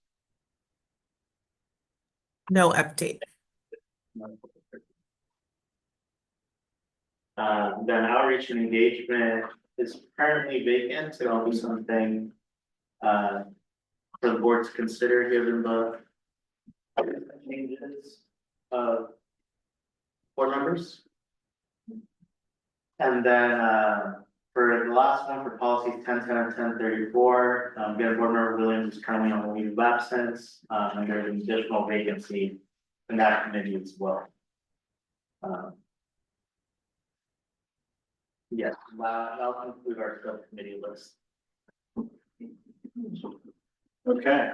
No update. Then outreach and engagement is currently vacant, so it'll be something for the board to consider given the changes of board members. And then for the last one, for policies 1010 and 1034, we have board member Williams is currently on the leave of absence, and there's an additional vacancy in that committee as well. Yes, that'll conclude our subcommittee list. Okay.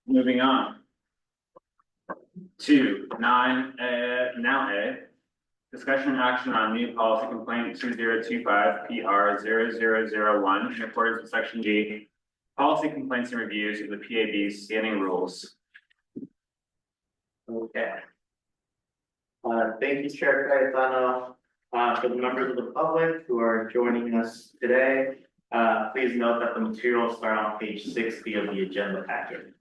Moving on. To 9A, now A. Discussion and action on new policy complaint 2025 PR 0001 in accordance with section G. Policy complaints and reviews of the PAB's standing rules. Okay. Thank you, Chair Cayetano. For the members of the public who are joining us today, please note that the materials start on page 60 of the agenda packet.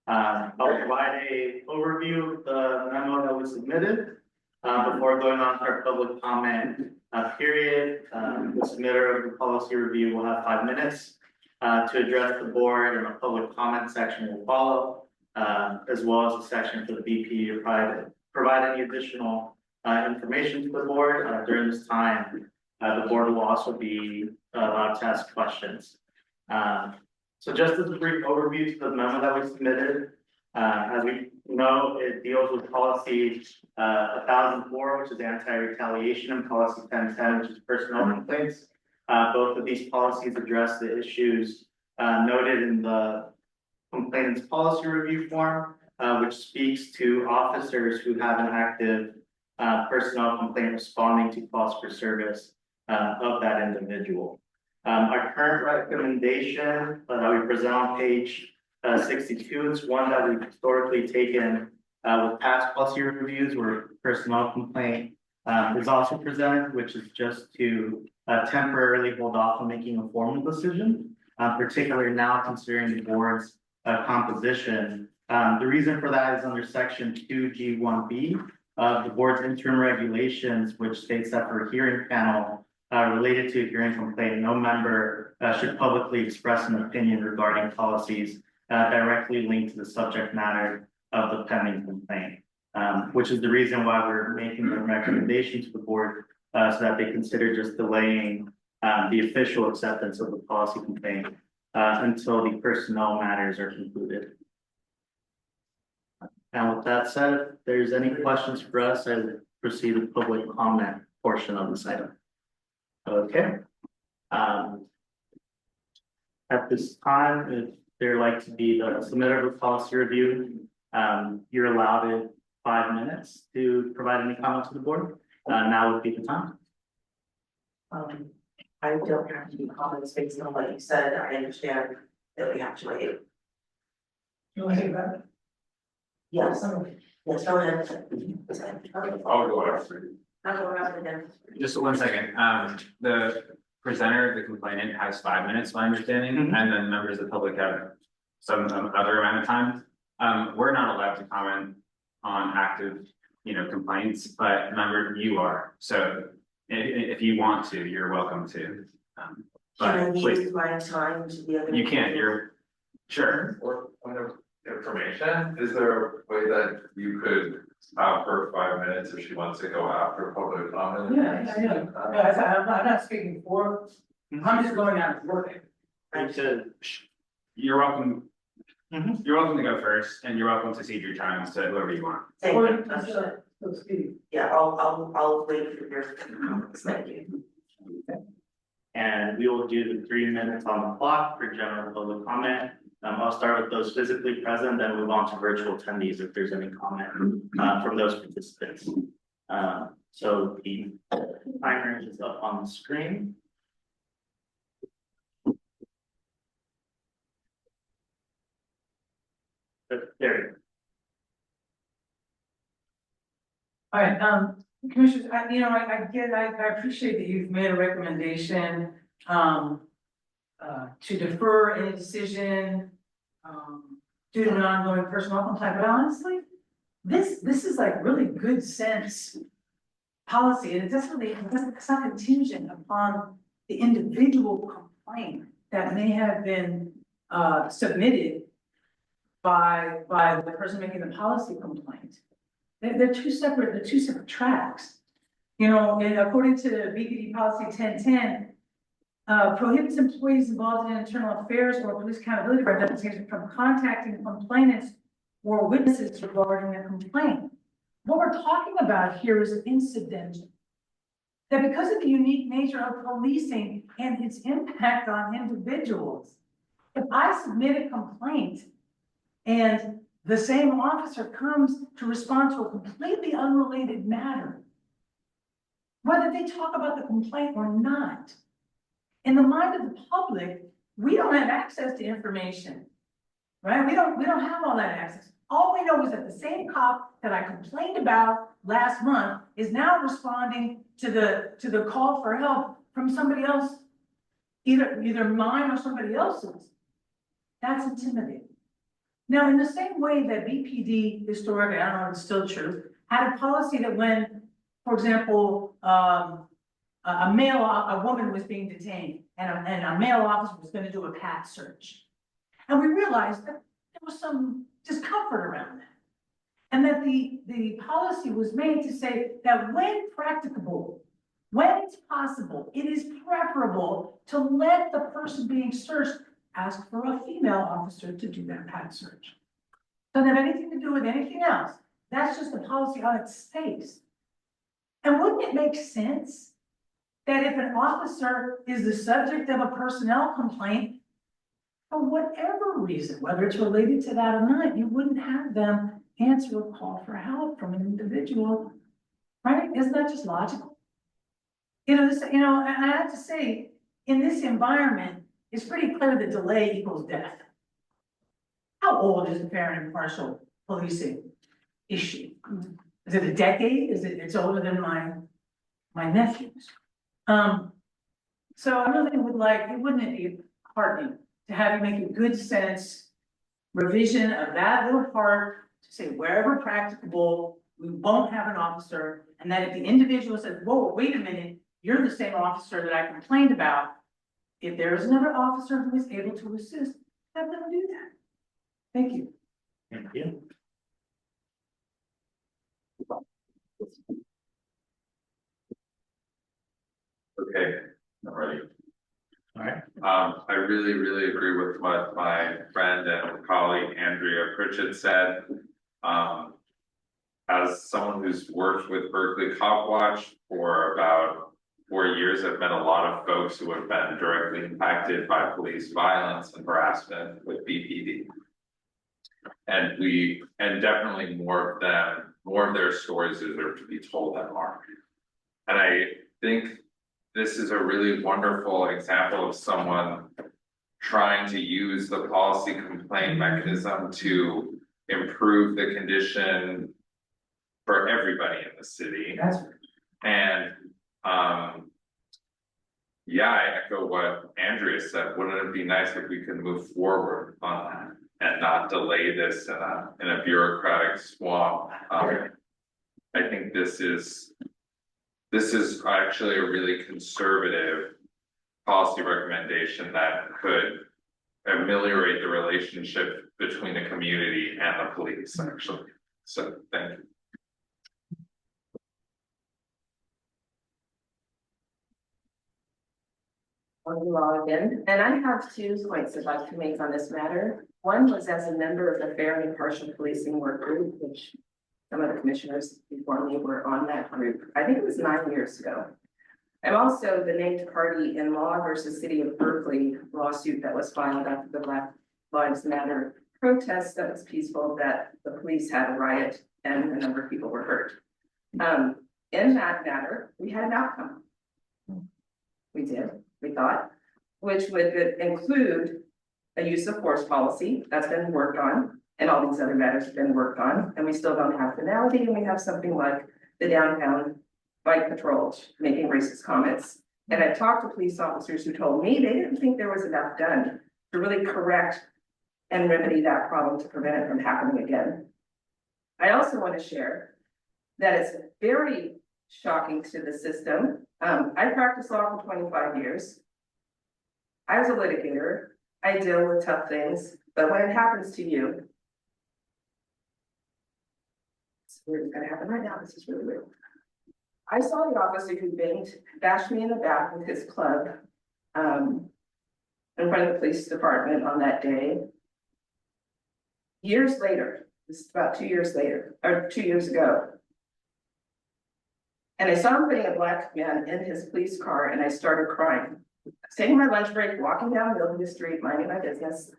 I'll provide an overview of the memo that was submitted before going on to our public comment period. The submitter of the policy review will have 5 minutes to address the board, and a public comment section will follow, as well as a section for the VP to provide any additional information to the board. During this time, the board will also be allowed to ask questions. So just as a brief overview to the memo that we submitted, As we know, it deals with policy 1004, which is anti-retaliation, and policy 1010, which is personnel complaints. Both of these policies address the issues noted in the complainant's policy review form, which speaks to officers who have an active personnel complaint responding to calls for service of that individual. Our current recommendation that we present on page 62 is one that we've historically taken with past policy reviews where personnel complaint is also presented, which is just to temporarily hold off on making a formal decision, particularly now considering the board's composition. The reason for that is under section 2G1B of the board's interim regulations, which states that for a hearing panel related to a hearing complaint, no member should publicly express an opinion regarding policies directly linked to the subject matter of the pending complaint, which is the reason why we're making the recommendation to the board so that they consider just delaying the official acceptance of the policy complaint until the personnel matters are concluded. Now, with that said, if there's any questions for us, I will proceed with public comment portion of this item. Okay. At this time, if there like to be the submitted of policy review, you're allowed 5 minutes to provide any comment to the board. Now would be the time. I don't have to do comments based on what you said. I understand that we have to wait. You want to think about it? Yes, yes, go ahead. I'll go after. I'll go around again. Just 1 second, the presenter, the complainant has 5 minutes, my understanding, and then members of the public have some other amount of time. We're not allowed to comment on active, complaints, but remember, you are, so if you want to, you're welcome to. Can I But please, use my time to the other? you can, you're, sure. Or point of information, is there a way that you could have her 5 minutes if she wants to go after public comment? I'm not speaking for, I'm just going out and working. You're welcome. You're welcome to go first, and you're welcome to cede your time to whoever you want. Thank you. Yeah, I'll wait for your comments. Thank you. And we will do the 3 minutes on the clock for general public comment. I'll start with those physically present, then move on to virtual attendees if there's any comment from those participants. So the timer is up on the screen. There you go. All right, Commissioners, I appreciate that you've made a recommendation, to defer any decision, due to an ongoing personal complaint, but honestly, this is like really good sense policy, and it's not contingent upon the individual complaint that may have been, submitted by the person making the policy complaint. They're two separate tracks. And according to BPD policy 1010, prohibits employees involved in internal affairs or police accountability representation from contacting complainants or witnesses regarding a complaint. What we're talking about here is incidental. That because of the unique nature of policing and its impact on individuals, if I submit a complaint and the same officer comes to respond to a completely unrelated matter, whether they talk about the complaint or not, in the mind of the public, we don't have access to information, right? We don't have all that access. All we know is that the same cop that I complained about last month is now responding to the call for help from somebody else, either mine or somebody else's. That's intimidating. Now, in the same way that BPD historically, I don't know if it's still true, had a policy that when, for example, a woman was being detained and a male officer was going to do a pat search. And we realized that there was some discomfort around that. And that the policy was made to say that when practicable, when it's possible, it is preferable to let the person being searched ask for a female officer to do that pat search. Doesn't have anything to do with anything else. That's just the policy on its face. And wouldn't it make sense that if an officer is the subject of a personnel complaint, for whatever reason, whether it's related to that or not, you wouldn't have them answer a call for help from an individual, right? Isn't that just logical? And I have to say, in this environment, it's pretty clear that delay equals death. How old is the fair and impartial policing issue? Is it a decade? It's older than my nephews. So I really would like, wouldn't it be heartening to have you make a good sense revision of that little part to say wherever practicable, we won't have an officer, and that if the individual says, whoa, wait a minute, you're the same officer that I complained about, if there is another officer who is able to assist, have them do that. Thank you. Thank you. Okay, I'm ready. All right. I really, really agree with what my friend and colleague Andrea Pritchett said. As someone who's worked with Berkeley Cop Watch for about 4 years, I've met a lot of folks who have been directly impacted by police violence and harassment with BPD. And definitely more of their stories deserve to be told than aren't. And I think this is a really wonderful example of someone trying to use the policy complaint mechanism to improve the condition for everybody in the city. That's And yeah, I echo what Andrea said. Wouldn't it be nice if we could move forward on that and not delay this in a bureaucratic swamp? I think this is actually a really conservative policy recommendation that could ameliorate the relationship between the community and the police, actually. So thank you. Thank you all again, and I have 2 points I'd like to make on this matter. One was as a member of the Fair and Impartial Policing Work Group, which some of the commissioners before me were on that group. I think it was 9 years ago. I'm also the named party in Law versus City of Berkeley lawsuit that was filed after the Black Lives Matter protest that was peaceful, that the police had a riot and a number of people were hurt. In that matter, we had an outcome. We did, we thought, which would include a use of force policy that's been worked on, and all these other matters have been worked on, and we still don't have finality, and we have something like the downtown bike patrol making racist comments. And I've talked to police officers who told me they didn't think there was enough done to really correct and remedy that problem to prevent it from happening again. I also want to share that it's very shocking to the system. I practiced law for 25 years. I was a litigator. I deal with tough things, but when it happens to you, it's weird, it's gonna happen right now. This is really weird. I saw the officer who bashed me in the back with his club in front of the police department on that day. Years later, this is about 2 years later, or 2 years ago. And I saw him putting a black man in his police car, and I started crying. Taking my lunch break, walking down the middle of the street, minding my business,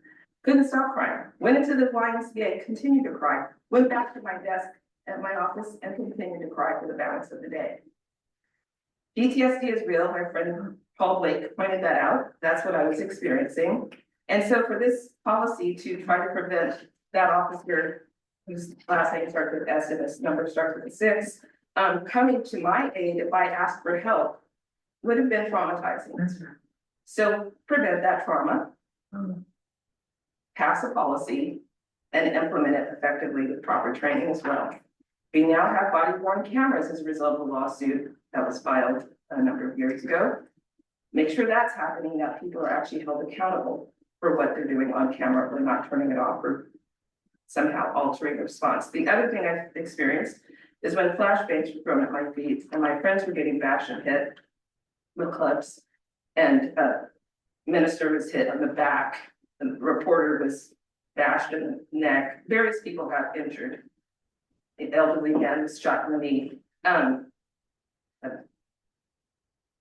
couldn't stop crying. Went into the YMCA, continued to cry, went back to my desk at my office and continued to cry for the balance of the day. PTSD is real. My friend Paul Blake pointed that out. That's what I was experiencing. And so for this policy to try to prevent that officer, whose last name starts with S and his number starts with a 6, coming to my aid if I asked for help would have been traumatizing. So prevent that trauma, pass a policy, and implement it effectively with proper training as well. We now have body-worn cameras as a result of a lawsuit that was filed a number of years ago. Make sure that's happening, that people are actually held accountable for what they're doing on camera, or not turning it off or somehow altering the response. The other thing I've experienced is when flashbangs were thrown at my feet and my friends were getting bashed and hit with clubs, and a minister was hit on the back, and the reporter was bashed in the neck. Various people got injured. The elderly man was shot in the knee. A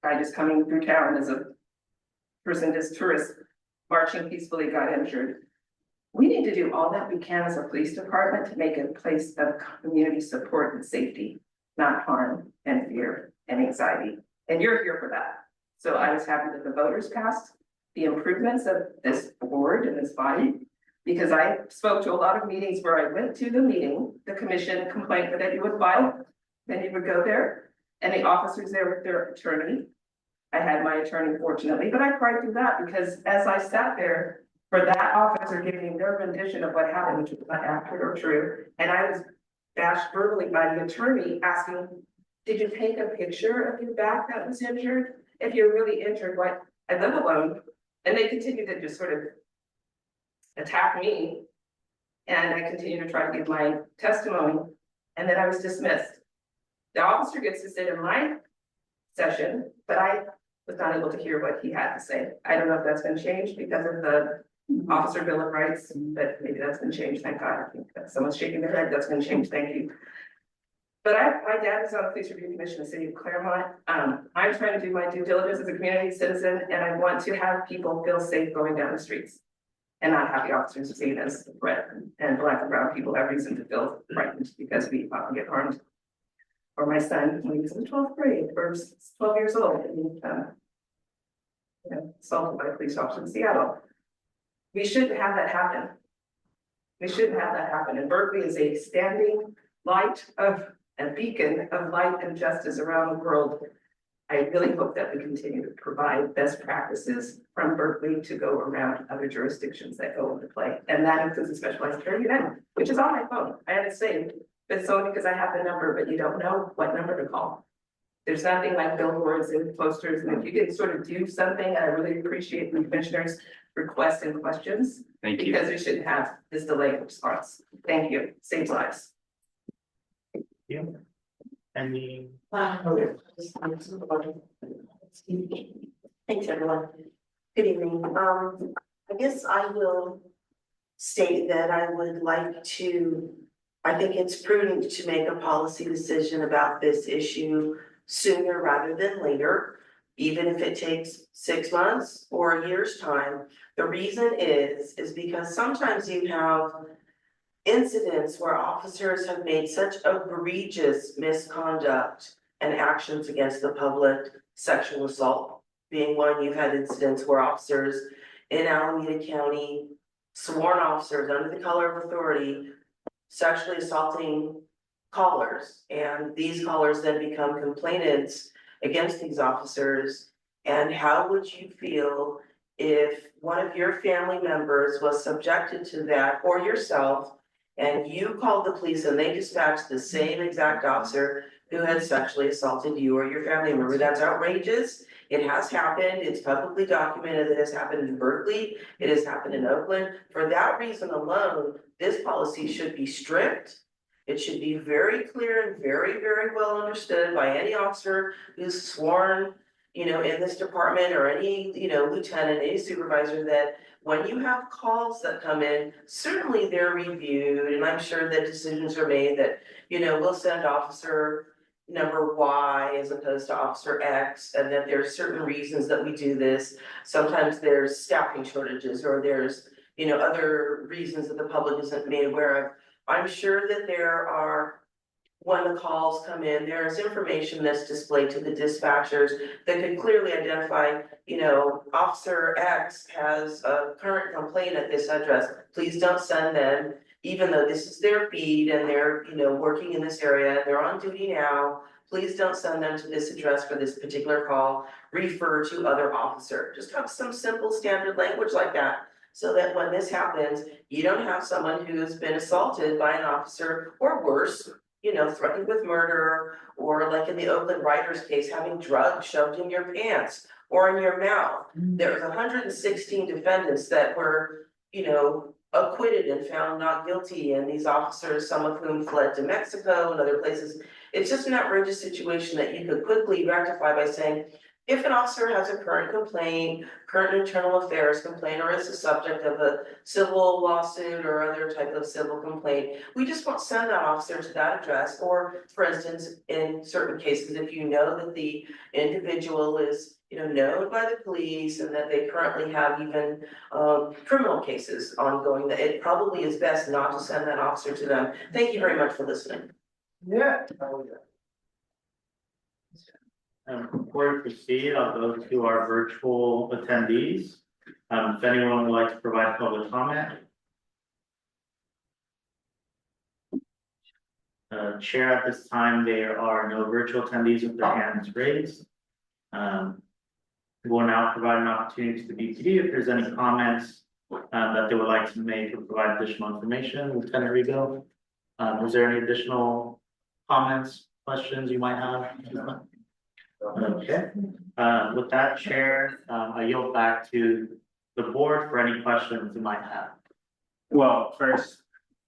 guy just coming through town as a person, just tourist, marching peacefully got injured. We need to do all that we can as a police department to make it a place of community support and safety, not harm and fear and anxiety. And you're here for that. So I was happy that the voters passed the improvements of this board and this body, because I spoke to a lot of meetings where I went to the meeting, the commission complained that you would file, then you would go there, and the officers there with their attorney. I had my attorney fortunately, but I cried through that because as I sat there for that officer giving their rendition of what happened, which was not accurate or true, and I was bashed verbally by the attorney asking, did you take a picture of your back that was injured? If you're really injured, what? I live alone. And they continued to just sort of attack me. And I continued to try to give my testimony. And then I was dismissed. The officer gets to sit in my session, but I was not able to hear what he had to say. I don't know if that's been changed because of the Officer Bill of Rights, but maybe that's been changed, thank God. I think that someone's shaking their head, that's been changed, thank you. But my dad is on the Police Review Commission in the city of Claremont. I'm trying to do my due diligence as a community citizen, and I want to have people feel safe going down the streets and not have the officers seen as a threat. And Black and brown people have reason to feel frightened because we often get harmed. Or my son, when he was in the 12th grade, or 12 years old, and assaulted by a police officer in Seattle. We shouldn't have that happen. We shouldn't have that happen. And Berkeley is a standing light of a beacon of light and justice around the world. I really hope that we continue to provide best practices from Berkeley to go around other jurisdictions that go into play. And that includes a specialized care unit, which is on my phone. I have it saved, but it's only because I have the number, but you don't know what number to call. There's nothing like billboards and posters, and if you can sort of do something, I really appreciate the commissioner's requests and questions. Thank you. Because we shouldn't have this delayed response. Thank you, saves lives. Any, Thanks, everyone. Good evening. I guess I will state that I would like to, I think it's prudent to make a policy decision about this issue sooner rather than later, even if it takes 6 months or a year's time. The reason is because sometimes you have incidents where officers have made such egregious misconduct and actions against the public, sexual assault being one. You've had incidents where officers in Alameda County, sworn officers under the color of authority, sexually assaulting callers, and these callers then become complainants against these officers. And how would you feel if one of your family members was subjected to that, or yourself, and you called the police and they dispatched the same exact officer who had sexually assaulted you or your family member? That's outrageous. It has happened. It's publicly documented that it has happened in Berkeley. It has happened in Oakland. For that reason alone, this policy should be strict. It should be very clear and very, very well understood by any officer who's sworn, in this department, or any, lieutenant, any supervisor, that when you have calls that come in, certainly they're reviewed, and I'm sure that decisions are made that, we'll send officer number Y as opposed to officer X, and that there's certain reasons that we do this. Sometimes there's staffing shortages, or there's, other reasons that the public isn't made aware of. I'm sure that there are, when the calls come in, there's information that's displayed to the dispatchers that could clearly identify, Officer X has a current complaint at this address. Please don't send them, even though this is their feed and they're, working in this area, they're on duty now. Please don't send them to this address for this particular call. Refer to other officer. Just have some simple standard language like that, so that when this happens, you don't have someone who's been assaulted by an officer, or worse, threatened with murder, or like in the Oakland Writers case, having drugs shoved in your pants or in your mouth. There was 116 defendants that were, acquitted and found not guilty, and these officers, some of whom fled to Mexico and other places. It's just an outrageous situation that you could quickly rectify by saying, if an officer has a current complaint, current internal affairs complaint, or is the subject of a civil lawsuit or other type of civil complaint, we just won't send that officer to that address. Or for instance, in certain cases, if you know that the individual is, known by the police and that they currently have even criminal cases ongoing, that it probably is best not to send that officer to them. Thank you very much for listening. Yeah. Before we proceed, I'll go to our virtual attendees. If anyone would like to provide public comment. Chair, at this time, there are no virtual attendees with their hands raised. We will now provide an opportunity to the BPD if there's any comments that they would like to make or provide additional information. Lieutenant Rigo, is there any additional comments, questions you might have? Okay, with that, Chair, I yield back to the board for any questions you might have. Well, first,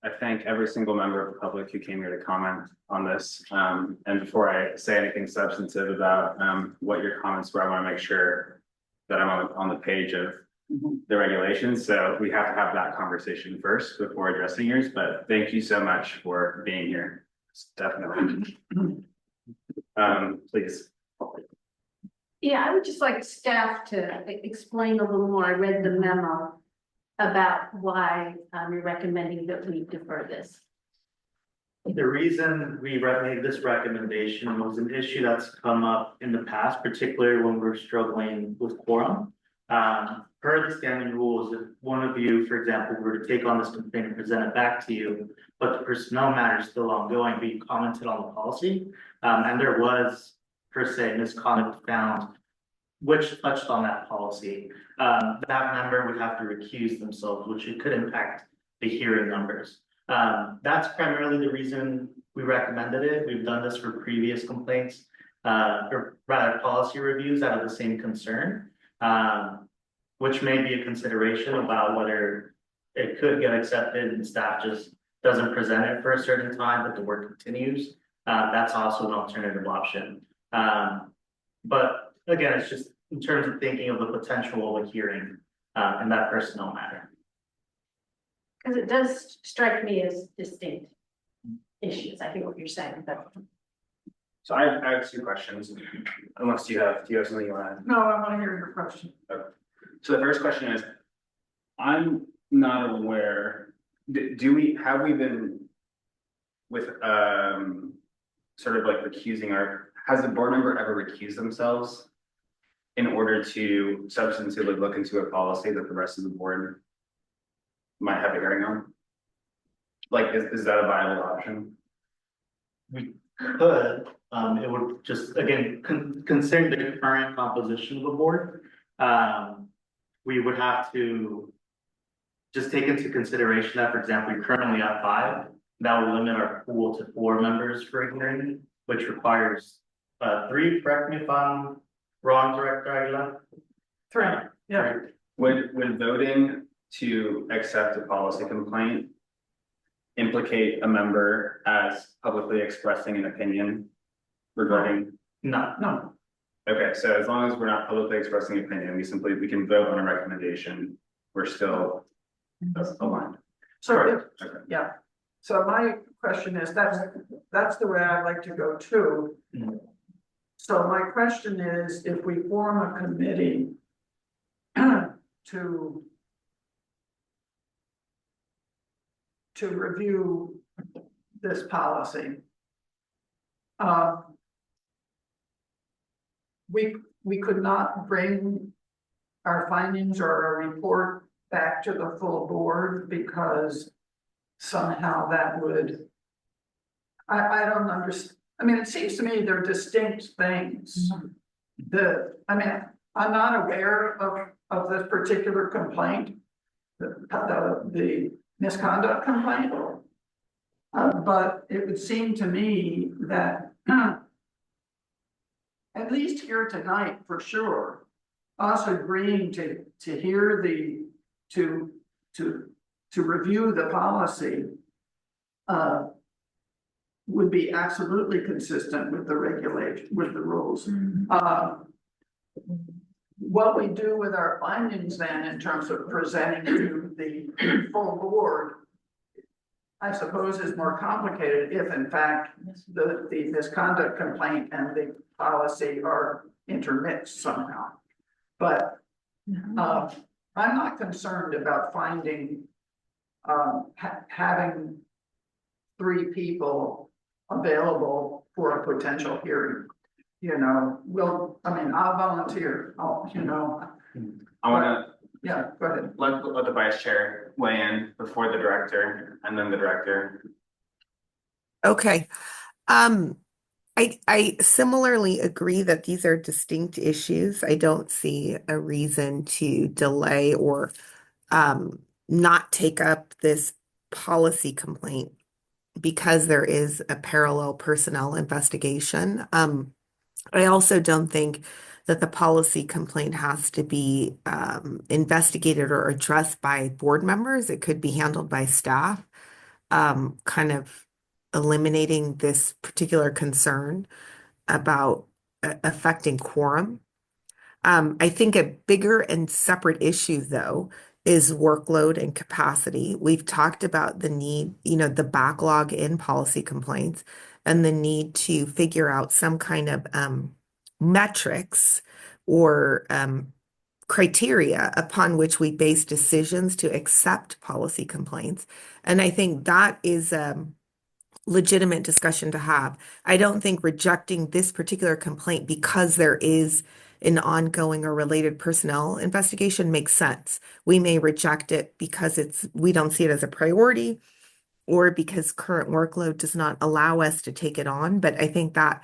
I thank every single member of the public who came here to comment on this. And before I say anything substantive about what your comments were, I want to make sure that I'm on the page of the regulations. So we have to have that conversation first before addressing yours. But thank you so much for being here. Definitely. Please. Yeah, I would just like staff to explain a little more. I read the memo about why you're recommending that we defer this. The reason we made this recommendation was an issue that's come up in the past, particularly when we're struggling with quorum. Per the standing rules, if one of you, for example, were to take on this complaint and present it back to you, but the personnel matter is still ongoing, but you commented on the policy, and there was per se misconduct found which touched on that policy, that member would have to recuse themselves, which it could impact the hearing numbers. That's primarily the reason we recommended it. We've done this for previous complaints, or rather policy reviews out of the same concern, which may be a consideration about whether it could get accepted and staff just doesn't present it for a certain time, but the work continues. That's also an alternative option. But again, it's just in terms of thinking of the potential of a hearing in that personnel matter. Because it does strike me as distinct issues. I think what you're saying, but. So I have two questions, unless do you have something you want to add? No, I want to hear your question. Okay. So the first question is, I'm not aware, have we been with, sort of like has the board member ever recused themselves in order to substantively look into a policy that the rest of the board might have a hearing on? Like, is that a viable option? We could, it would just, again, considering the current composition of the board, we would have to just take into consideration that, for example, you're currently at 5, that will limit our pool to 4 members for a hearing, which requires 3, correct me if I'm wrong, Director Aguilar? 3, yeah. Would voting to accept a policy complaint implicate a member as publicly expressing an opinion regarding? No. Okay, so as long as we're not publicly expressing an opinion, we can vote on a recommendation, we're still aligned. So, Okay. yeah. So my question is, that's the way I'd like to go too. Mm-hmm. So my question is, if we form a committee to review this policy, we could not bring our findings or our report back to the full board because somehow that would, I don't understand. I mean, it seems to me they're distinct things. I'm not aware of this particular complaint, the misconduct complaint. But it would seem to me that at least here tonight, for sure, us agreeing to hear to review the policy would be absolutely consistent with the regulation, with the rules. what we do with our findings then in terms of presenting to the full board, I suppose is more complicated if in fact the misconduct complaint and the policy are intermixed somehow. But I'm not concerned about finding, having 3 people available for a potential hearing. You know, I'll volunteer, I wanna yeah, go ahead. let the vice chair weigh in before the director and then the director. Okay. I similarly agree that these are distinct issues. I don't see a reason to delay or not take up this policy complaint because there is a parallel personnel investigation. I also don't think that the policy complaint has to be investigated or addressed by board members. It could be handled by staff, kind of eliminating this particular concern about affecting quorum. I think a bigger and separate issue, though, is workload and capacity. We've talked about the need, the backlog in policy complaints and the need to figure out some kind of metrics or criteria upon which we base decisions to accept policy complaints. And I think that is legitimate discussion to have. I don't think rejecting this particular complaint because there is an ongoing or related personnel investigation makes sense. We may reject it because we don't see it as a priority or because current workload does not allow us to take it on. But I think that,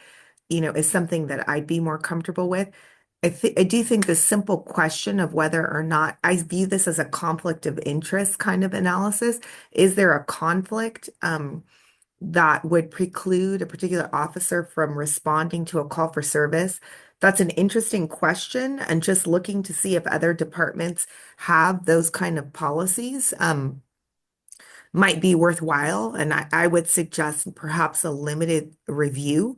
is something that I'd be more comfortable with. I do think the simple question of whether or not I view this as a conflict of interest kind of analysis. Is there a conflict that would preclude a particular officer from responding to a call for service? That's an interesting question, and just looking to see if other departments have those kind of policies might be worthwhile. And I would suggest perhaps a limited review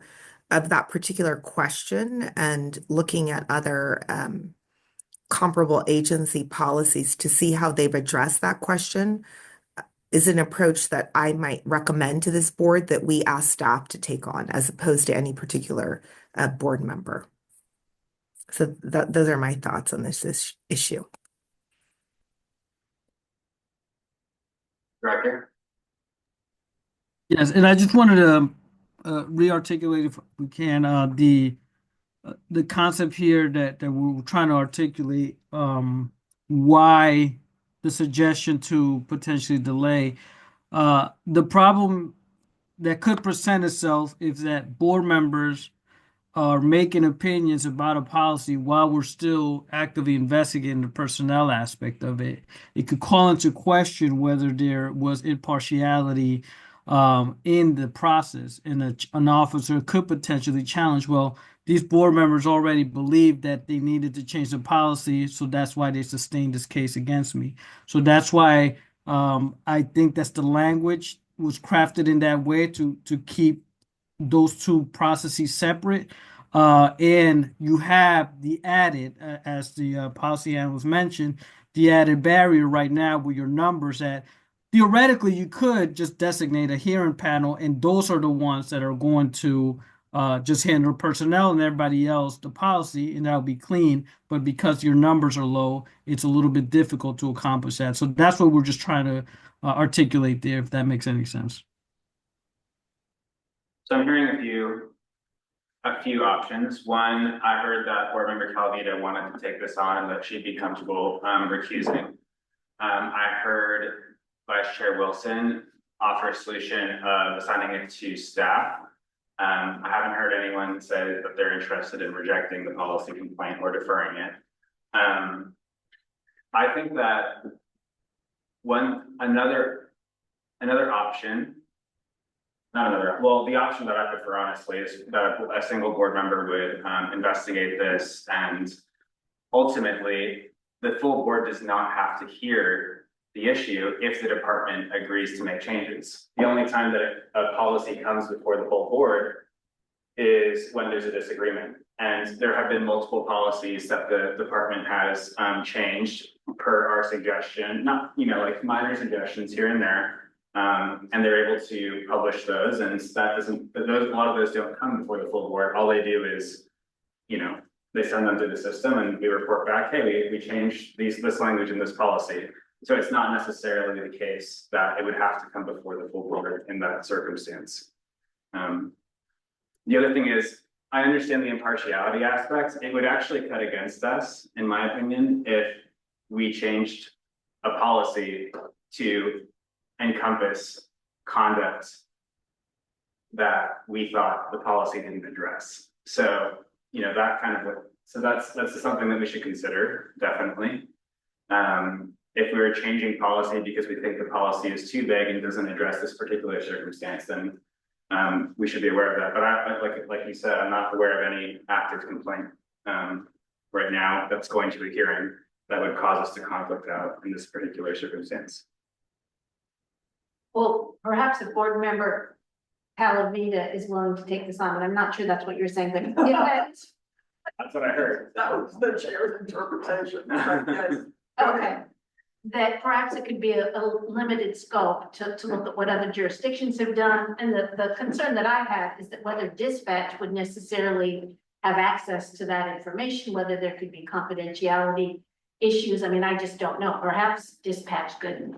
of that particular question and looking at other comparable agency policies to see how they've addressed that question is an approach that I might recommend to this board that we ask staff to take on as opposed to any particular board member. So those are my thoughts on this issue. Director? Yes, and I just wanted to re-articulate, if we can, the concept here that we're trying to articulate, why the suggestion to potentially delay. The problem that could present itself is that board members are making opinions about a policy while we're still actively investigating the personnel aspect of it. It could call into question whether there was impartiality in the process, and an officer could potentially challenge, well, these board members already believed that they needed to change the policy, so that's why they sustained this case against me. So that's why I think that's the language was crafted in that way to keep those two processes separate. And you have the added, as the policy analyst mentioned, the added barrier right now with your numbers that theoretically you could just designate a hearing panel, and those are the ones that are going to just handle personnel, and everybody else the policy, and that'll be clean. But because your numbers are low, it's a little bit difficult to accomplish that. So that's what we're just trying to articulate there, if that makes any sense. So I'm hearing a few options. One, I heard that board member Calvita wanted to take this on and that she'd be comfortable recusing. I heard Vice Chair Wilson offer a solution of assigning it to staff. I haven't heard anyone say that they're interested in rejecting the policy complaint or deferring it. I think that another option, the option that I prefer, honestly, is that a single board member would investigate this, and ultimately the full board does not have to hear the issue if the department agrees to make changes. The only time that a policy comes before the full board is when there's a disagreement. And there have been multiple policies that the department has changed per our suggestion, not, like minor suggestions here and there. And they're able to publish those, and that doesn't, a lot of those don't come before the full board. All they do is, they send them to the system and we report back, hey, we changed this language in this policy. So it's not necessarily the case that it would have to come before the full board in that circumstance. The other thing is, I understand the impartiality aspects. It would actually cut against us, in my opinion, if we changed a policy to encompass conduct that we thought the policy didn't address. So, that kind of, so that's something that we should consider, definitely. If we were changing policy because we think the policy is too vague and doesn't address this particular circumstance, then we should be aware of that. But like you said, I'm not aware of any active complaint right now that's going to a hearing that would cause us to conflict out in this particular circumstance. Well, perhaps a board member, Palavita, is willing to take this on, but I'm not sure that's what you're saying, but That's what I heard. That was the chair's interpretation. okay. That perhaps it could be a limited scope to look at what other jurisdictions have done. And the concern that I have is that whether dispatch would necessarily have access to that information, whether there could be confidentiality issues. I mean, I just don't know. Perhaps dispatch could,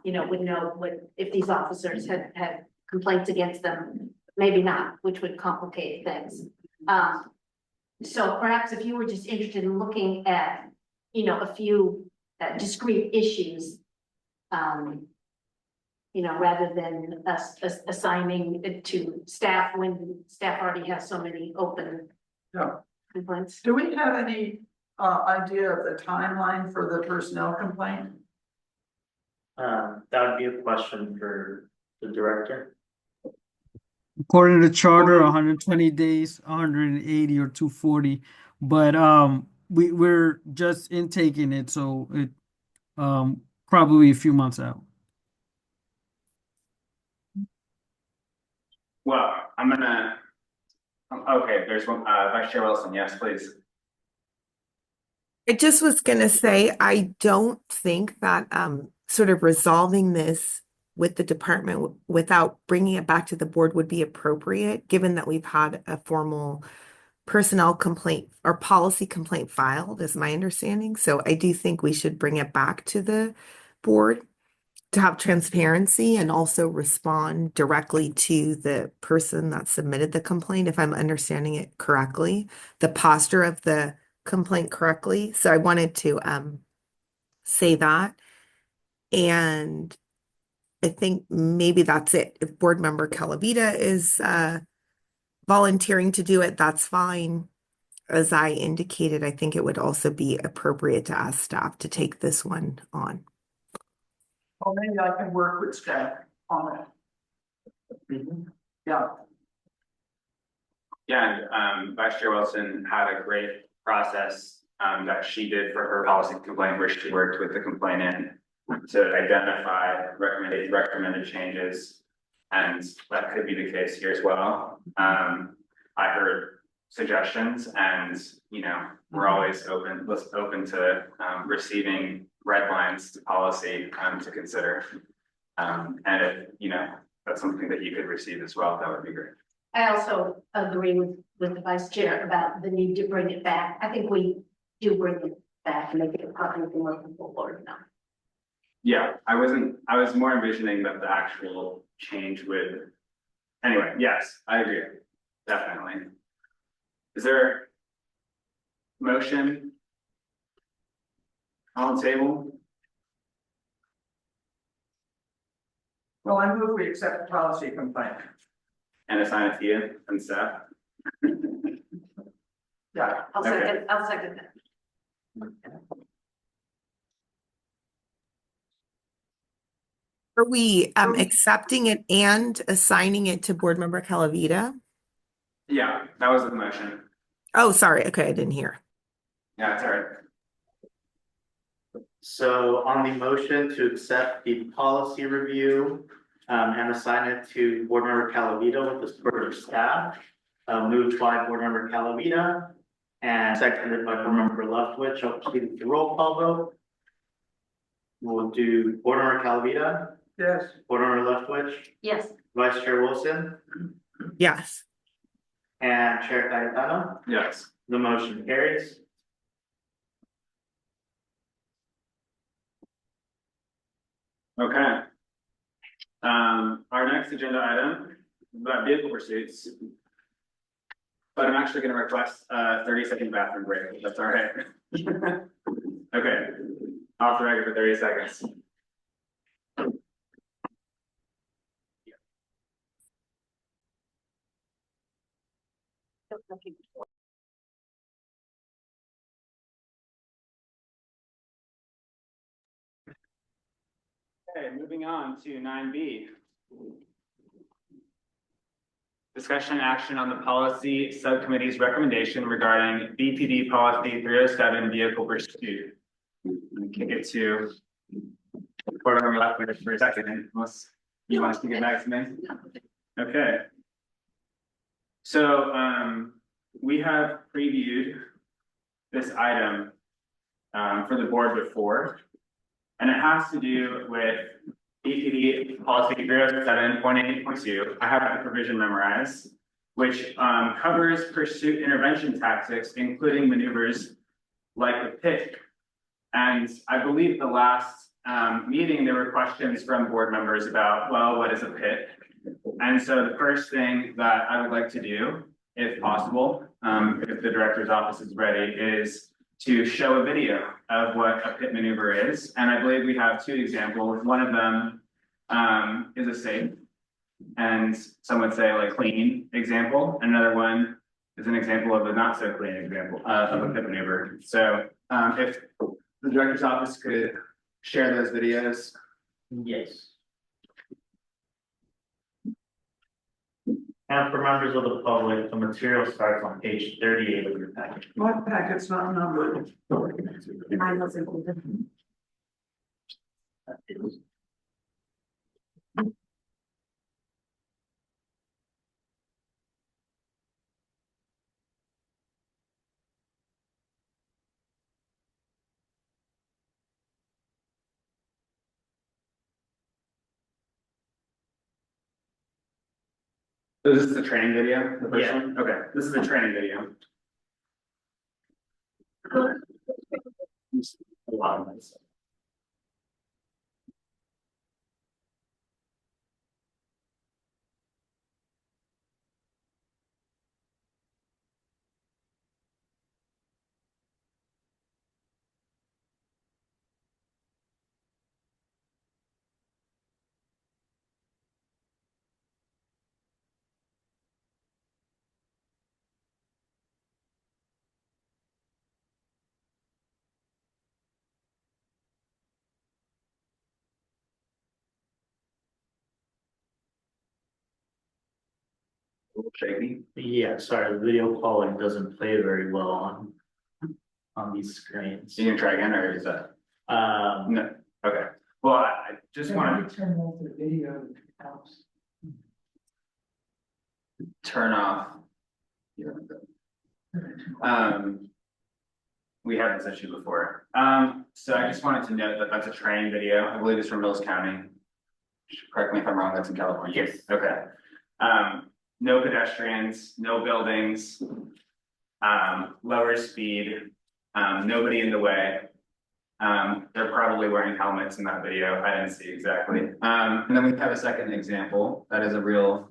would know what, if these officers had complaints against them, maybe not, which would complicate things. So perhaps if you were just interested in looking at, a few discrete issues, rather than us assigning it to staff when staff already has so many open complaints. Do we have any idea of the timeline for the personnel complaint? That would be a question for the director. According to the charter, 120 days, 180 or 240, but we're just intaking it, so it probably a few months out. Well, I'm gonna, okay, there's one, Vice Chair Wilson, yes, please. I just was gonna say, I don't think that sort of resolving this with the department without bringing it back to the board would be appropriate, given that we've had a formal personnel complaint or policy complaint filed, is my understanding. So I do think we should bring it back to the board to have transparency and also respond directly to the person that submitted the complaint, if I'm understanding it correctly, the posture of the complaint correctly. So I wanted to say that. And I think maybe that's it. If board member Calavita is volunteering to do it, that's fine. As I indicated, I think it would also be appropriate to ask staff to take this one on. Well, maybe I can work with staff on it. Yeah. Yeah, and Vice Chair Wilson had a great process that she did for her policy complaint, where she worked with the complainant to identify recommended changes, and that could be the case here as well. I heard suggestions, and we're always open to receiving red lines to policy to consider. And if that's something that you could receive as well, that would be great. I also agree with the vice chair about the need to bring it back. I think we do bring it back and make it a public and more full board now. Yeah, I was more envisioning that the actual change would, anyway, yes, I agree, definitely. Is there motion on the table? Well, I move we accept the policy complaint. And assign it to you and staff? Yeah. I'll second that. Are we accepting it and assigning it to board member Calavita? Yeah, that was the motion. Oh, sorry. Okay, I didn't hear. Yeah, it's all right. So on the motion to accept the policy review and assign it to board member Calavita with the support of staff, moved by board member Calavita and seconded by board member Leftwich. I'll proceed with the roll call vote. We'll do board member Calavita, Yes. board member Leftwich, Yes. vice chair Wilson, Yes. and chair Cayetano. Yes. The motion carries. Okay. Our next agenda item is about vehicle pursuits. But I'm actually gonna request a 30-second bathroom break, if that's all right. Okay, off the record for 30 seconds. Okay, moving on to 9B. Discussion and action on the policy subcommittee's recommendation regarding BPD policy 307 vehicle pursuit. I'm gonna kick it to board member Leftwich for a second, unless you want to get back to me. Okay. So, we have previewed this item for the board before, and it has to do with BPD policy 307.8.2. I have the provision memorized, which covers pursuit intervention tactics, including maneuvers like the pit. And I believe the last meeting, there were questions from board members about, well, what is a pit? And so the first thing that I would like to do, if possible, if the director's office is ready, is to show a video of what a pit maneuver is. And I believe we have two examples. One of them is a safe, and some would say like clean example. Another one is an example of a not so clean example of a pit maneuver. So if the director's office could share those videos. Yes. And for members of the public, the material starts on page 38 of your package. My packet's not numbered. Mine was included. So this is the training video, the first Yeah. one? Okay, this is the training video. A lot of nice. A little shaky. Yeah, sorry, the video calling doesn't play very well on these screens. You gonna try again, or is that? No, okay. Well, I just wanna Turn off the video house. turn off. We had this issue before. So I just wanted to note that that's a training video. I believe it's from Mills County. Correct me if I'm wrong, that's in California. Yes. Okay. No pedestrians, no buildings, lower speed, nobody in the way. They're probably wearing helmets in that video. I didn't see exactly. And then we have a second example. That is a real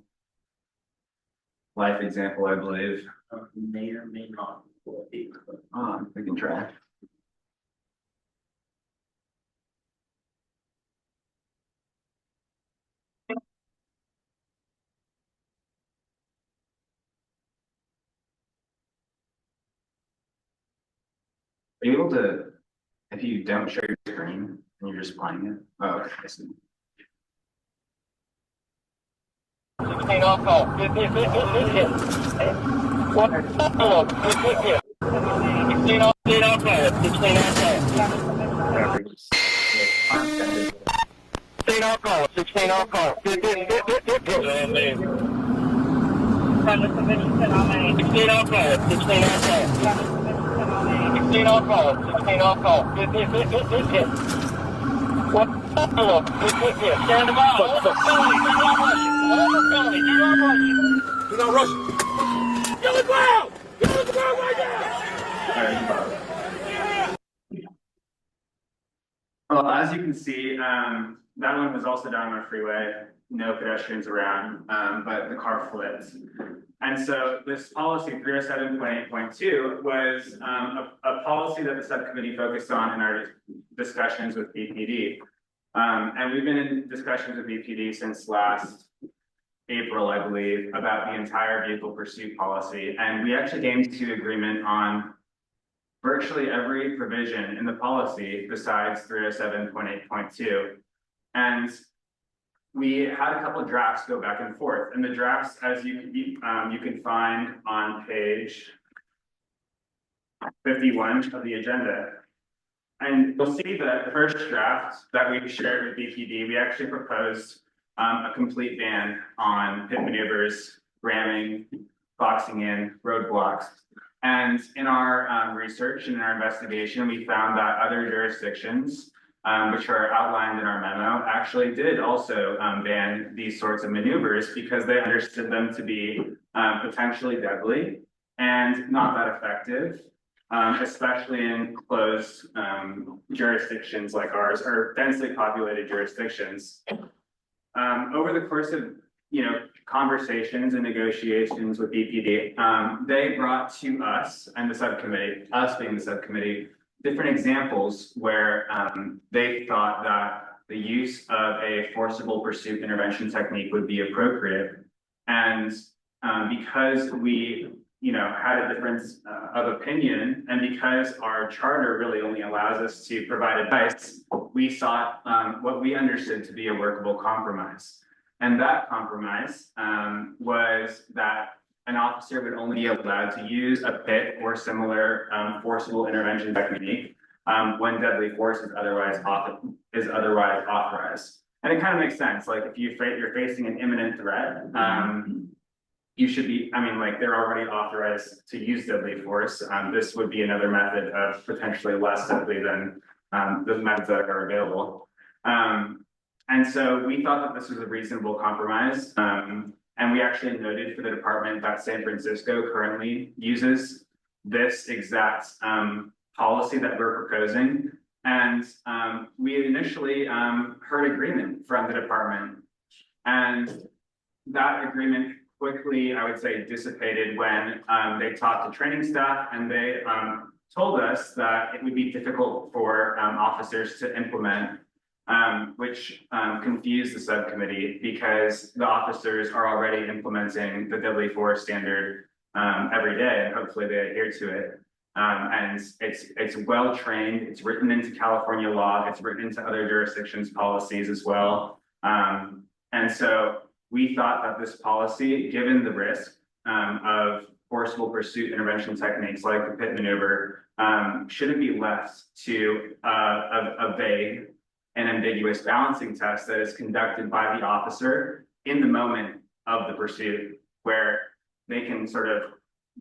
life example, I believe. May or may not. We can try. Are you able to, if you don't share your screen and you're just playing it? Oh, okay, I see. Well, as you can see, that one was also down on a freeway, no pedestrians around, but the car flipped. And so this policy 307.8.2 was a policy that the subcommittee focused on in our discussions with BPD. And we've been in discussions with BPD since last April, I believe, about the entire vehicle pursuit policy. And we actually came to agreement on virtually every provision in the policy besides 307.8.2. And we had a couple of drafts go back and forth, and the drafts, as you can find on page 51 of the agenda. And you'll see that the first draft that we shared with BPD, we actually proposed a complete ban on pit maneuvers, ramming, boxing in, roadblocks. And in our research and in our investigation, we found that other jurisdictions, which are outlined in our memo, actually did also ban these sorts of maneuvers because they understood them to be potentially deadly and not that effective, especially in closed jurisdictions like ours, or densely populated jurisdictions. Over the course of conversations and negotiations with BPD, they brought to us and the subcommittee, us being the subcommittee, different examples where they thought that the use of a forcible pursuit intervention technique would be appropriate. And because we had a difference of opinion, and because our charter really only allows us to provide advice, we sought what we understood to be a workable compromise. And that compromise was that an officer would only be allowed to use a pit or similar forcible intervention technique when deadly force is otherwise authorized. And it kind of makes sense. Like if you're facing an imminent threat, you should be, they're already authorized to use deadly force. This would be another method of potentially less deadly than the methods that are available. And so we thought that this was a reasonable compromise. And we actually noted for the department that San Francisco currently uses this exact policy that we're proposing. And we initially heard agreement from the department. And that agreement quickly, I would say, dissipated when they talked to training staff, and they told us that it would be difficult for officers to implement, which confused the subcommittee because the officers are already implementing the deadly force standard every day, and hopefully they adhere to it. And it's well trained, it's written into California law, it's written into other jurisdictions' policies as well. And so we thought that this policy, given the risk of forcible pursuit intervention techniques like the pit maneuver, shouldn't be left to a vague and ambiguous balancing test that is conducted by the officer in the moment of the pursuit, where they can sort of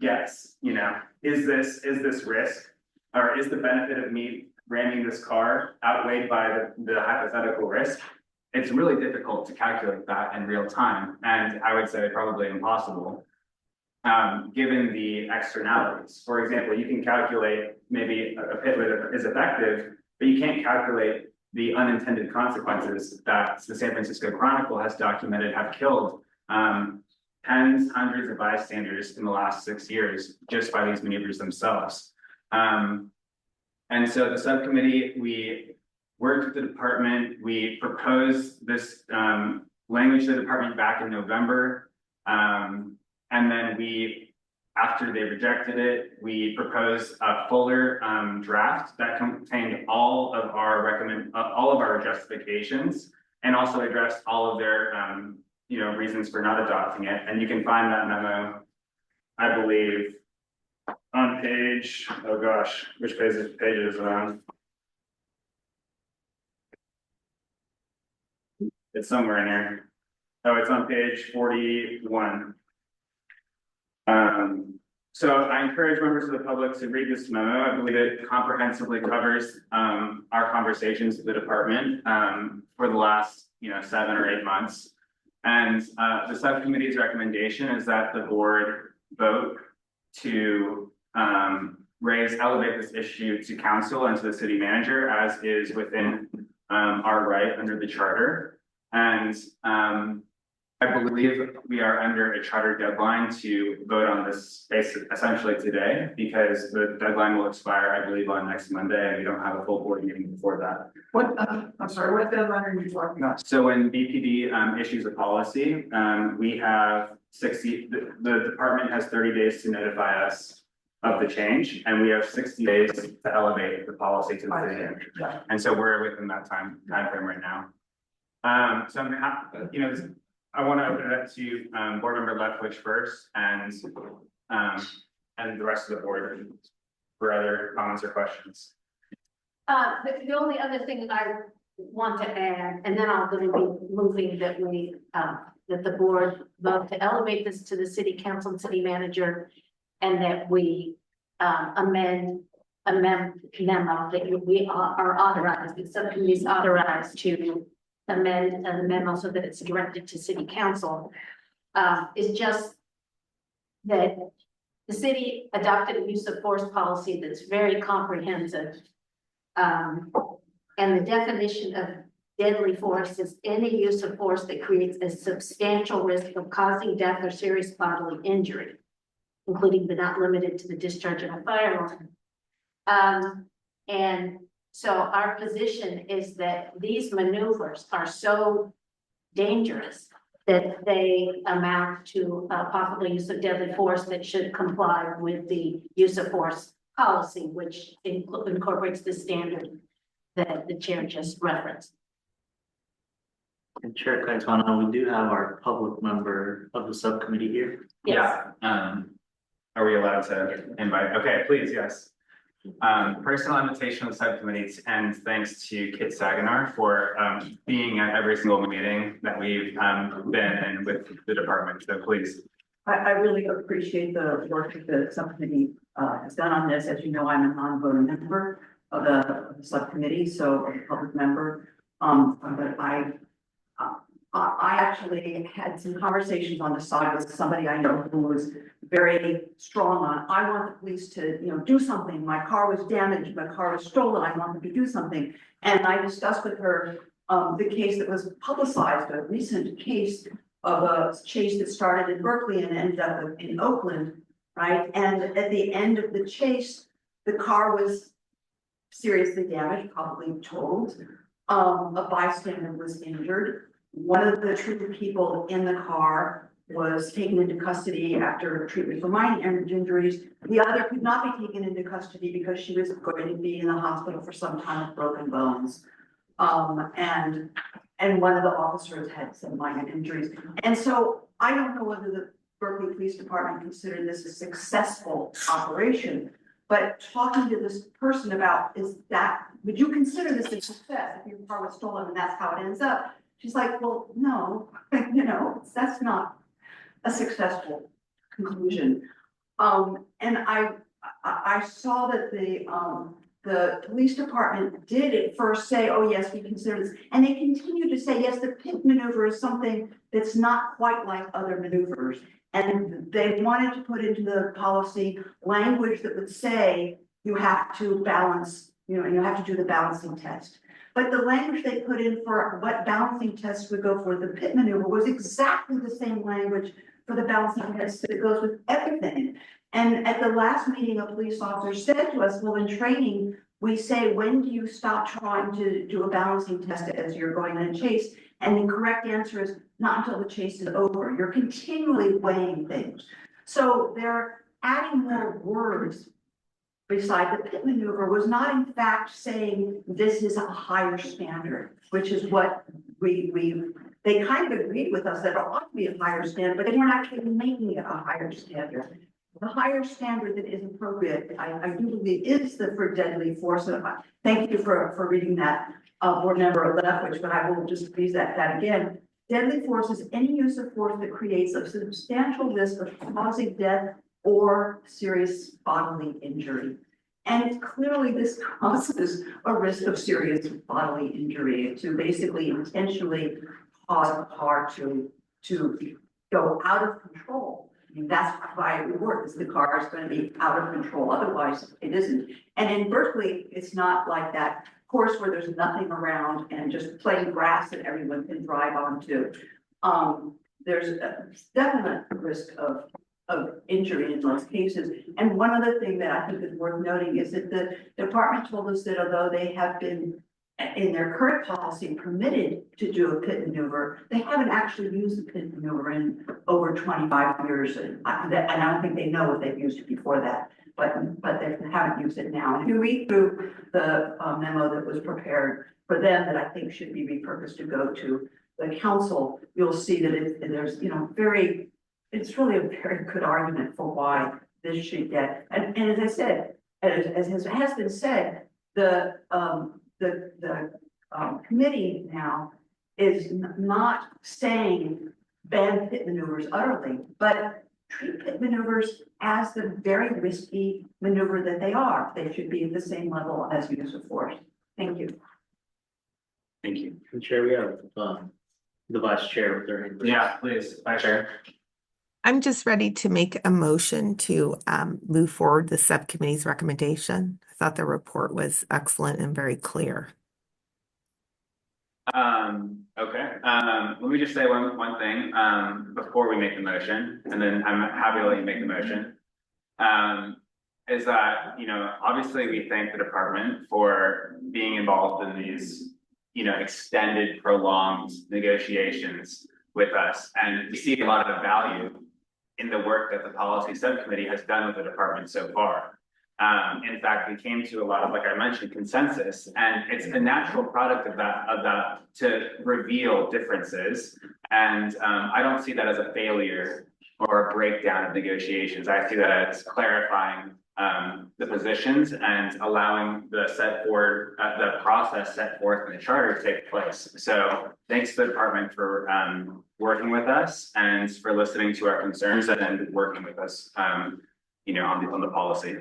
guess, is this risk, or is the benefit of me ramming this car outweighed by the hypothetical risk? It's really difficult to calculate that in real time, and I would say probably impossible, given the externalities. For example, you can calculate maybe a pit is effective, but you can't calculate the unintended consequences that the San Francisco Chronicle has documented have killed tens, hundreds of bystanders in the last 6 years just by these maneuvers themselves. And so the subcommittee, we worked with the department, we proposed this language to the department back in November. And then after they rejected it, we proposed a fuller draft that contained all of our justifications, and also addressed all of their reasons for not adopting it. And you can find that memo, I believe, on page, oh gosh, which page is it on? It's somewhere in here. Oh, it's on page 41. So I encourage members of the public to read this memo. I believe it comprehensively covers our conversations with the department for the last 7 or 8 months. And the subcommittee's recommendation is that the board vote to elevate this issue to council and to the city manager, as is within our right under the charter. And I believe we are under a charter deadline to vote on this essentially today, because the deadline will expire, I believe, on next Monday, and we don't have a full board meeting before that. What, I'm sorry, what deadline are you talking about? So when BPD issues a policy, we have 60, the department has 30 days to notify us of the change, and we have 60 days to elevate the policy to the city manager. Yeah. And so we're within that time frame right now. So I'm happy, I want to open it up to board member Lethwich first, and the rest of the board for other comments or questions. The only other thing that I want to add, and then I'm going to be moving that we, that the board vote to elevate this to the city council and city manager, and that we amend a memo that we are authorized, the subcommittee is authorized to amend a memo so that it's directed to city council, is just that the city adopted a use of force policy that's very comprehensive. And the definition of deadly force is any use of force that creates a substantial risk of causing death or serious bodily injury, including but not limited to the discharge of a firearm. And so our position is that these maneuvers are so dangerous that they amount to possible use of deadly force that should comply with the use of force policy, which incorporates the standard that the chair just referenced. And Chair Kaitana, we do have our public member of the subcommittee here. Yes. Yeah. Are we allowed to invite? Okay, please, yes. Personal invitation of the subcommittee, and thanks to Kit Saganar for being at every single meeting that we've been in with the department. So please. I really appreciate the work that the subcommittee has done on this. As you know, I'm a non-voting member of the subcommittee, so a public member. But I actually had some conversations on the side with somebody I know who was very strong on, I want the police to, do something. My car was damaged, my car was stolen, I want them to do something. And I discussed with her the case that was publicized, a recent case of a chase that started in Berkeley and ended up in Oakland, right? And at the end of the chase, the car was seriously damaged, probably totaled. A bystander was injured. One of the treated people in the car was taken into custody after treatment for minor injuries. The other could not be taken into custody because she was going to be in the hospital for some time with broken bones. And one of the officers had some minor injuries. And so I don't know whether the Berkeley Police Department considered this a successful operation, but talking to this person about, would you consider this a success if your car was stolen and that's how it ends up? She's like, well, no, that's not a successful conclusion. And I saw that the police department did at first say, oh, yes, we consider this. And they continue to say, yes, the pit maneuver is something that's not quite like other maneuvers. And they wanted to put into the policy language that would say you have to balance, you have to do the balancing test. But the language they put in for what balancing test would go for the pit maneuver was exactly the same language for the balancing test that goes with everything. And at the last meeting, a police officer said to us, well, in training, we say, when do you stop trying to do a balancing test as you're going on a chase? And the correct answer is not until the chase is over. You're continually weighing things. So they're adding more words beside the pit maneuver was not in fact saying this is a higher standard, which is what they kind of agreed with us that it ought to be a higher standard, but they weren't actually making it a higher standard. The higher standard that is appropriate, I do believe, is the for deadly force. Thank you for reading that, board member Lethwich, but I will just please that again. deadly force is any use of force that creates a substantial risk of causing death or serious bodily injury. And clearly this causes a risk of serious bodily injury to basically intentionally cause a car to go out of control. I mean, that's why it would work, is the car is going to be out of control, otherwise it isn't. And in Berkeley, it's not like that course where there's nothing around and just plain grass that everyone can drive onto. There's a definite risk of injury in those cases. And one other thing that I think is worth noting is that the department told us that although they have been in their current policy permitted to do a pit maneuver, they haven't actually used the pit maneuver in over 25 years. And I don't think they know if they've used it before that, but they haven't used it now. And if you read through the memo that was prepared for them that I think should be repurposed to go to the council, you'll see that there's, it's really a very good argument for why this should get, and as I said, as has been said, the committee now is not saying ban pit maneuvers utterly, but treat pit maneuvers as the very risky maneuver that they are. They should be at the same level as use of force. Thank you. Thank you. And Chair, we have the vice chair with their hand raised. Yeah, please, Vice Chair. I'm just ready to make a motion to move forward the subcommittee's recommendation. I thought the report was excellent and very clear. Okay, let me just say one thing, before we make the motion, and then I'm happy to let you make the motion. Is that, obviously we thank the department for being involved in these, extended, prolonged negotiations with us, and we see a lot of value in the work that the policy subcommittee has done with the department so far. In fact, we came to a lot of, like I mentioned, consensus, and it's a natural product of that to reveal differences. And I don't see that as a failure or a breakdown of negotiations. I see that as clarifying the positions and allowing the process set forth in the charter to take place. So thanks to the department for working with us and for listening to our concerns and working with us, on the policy.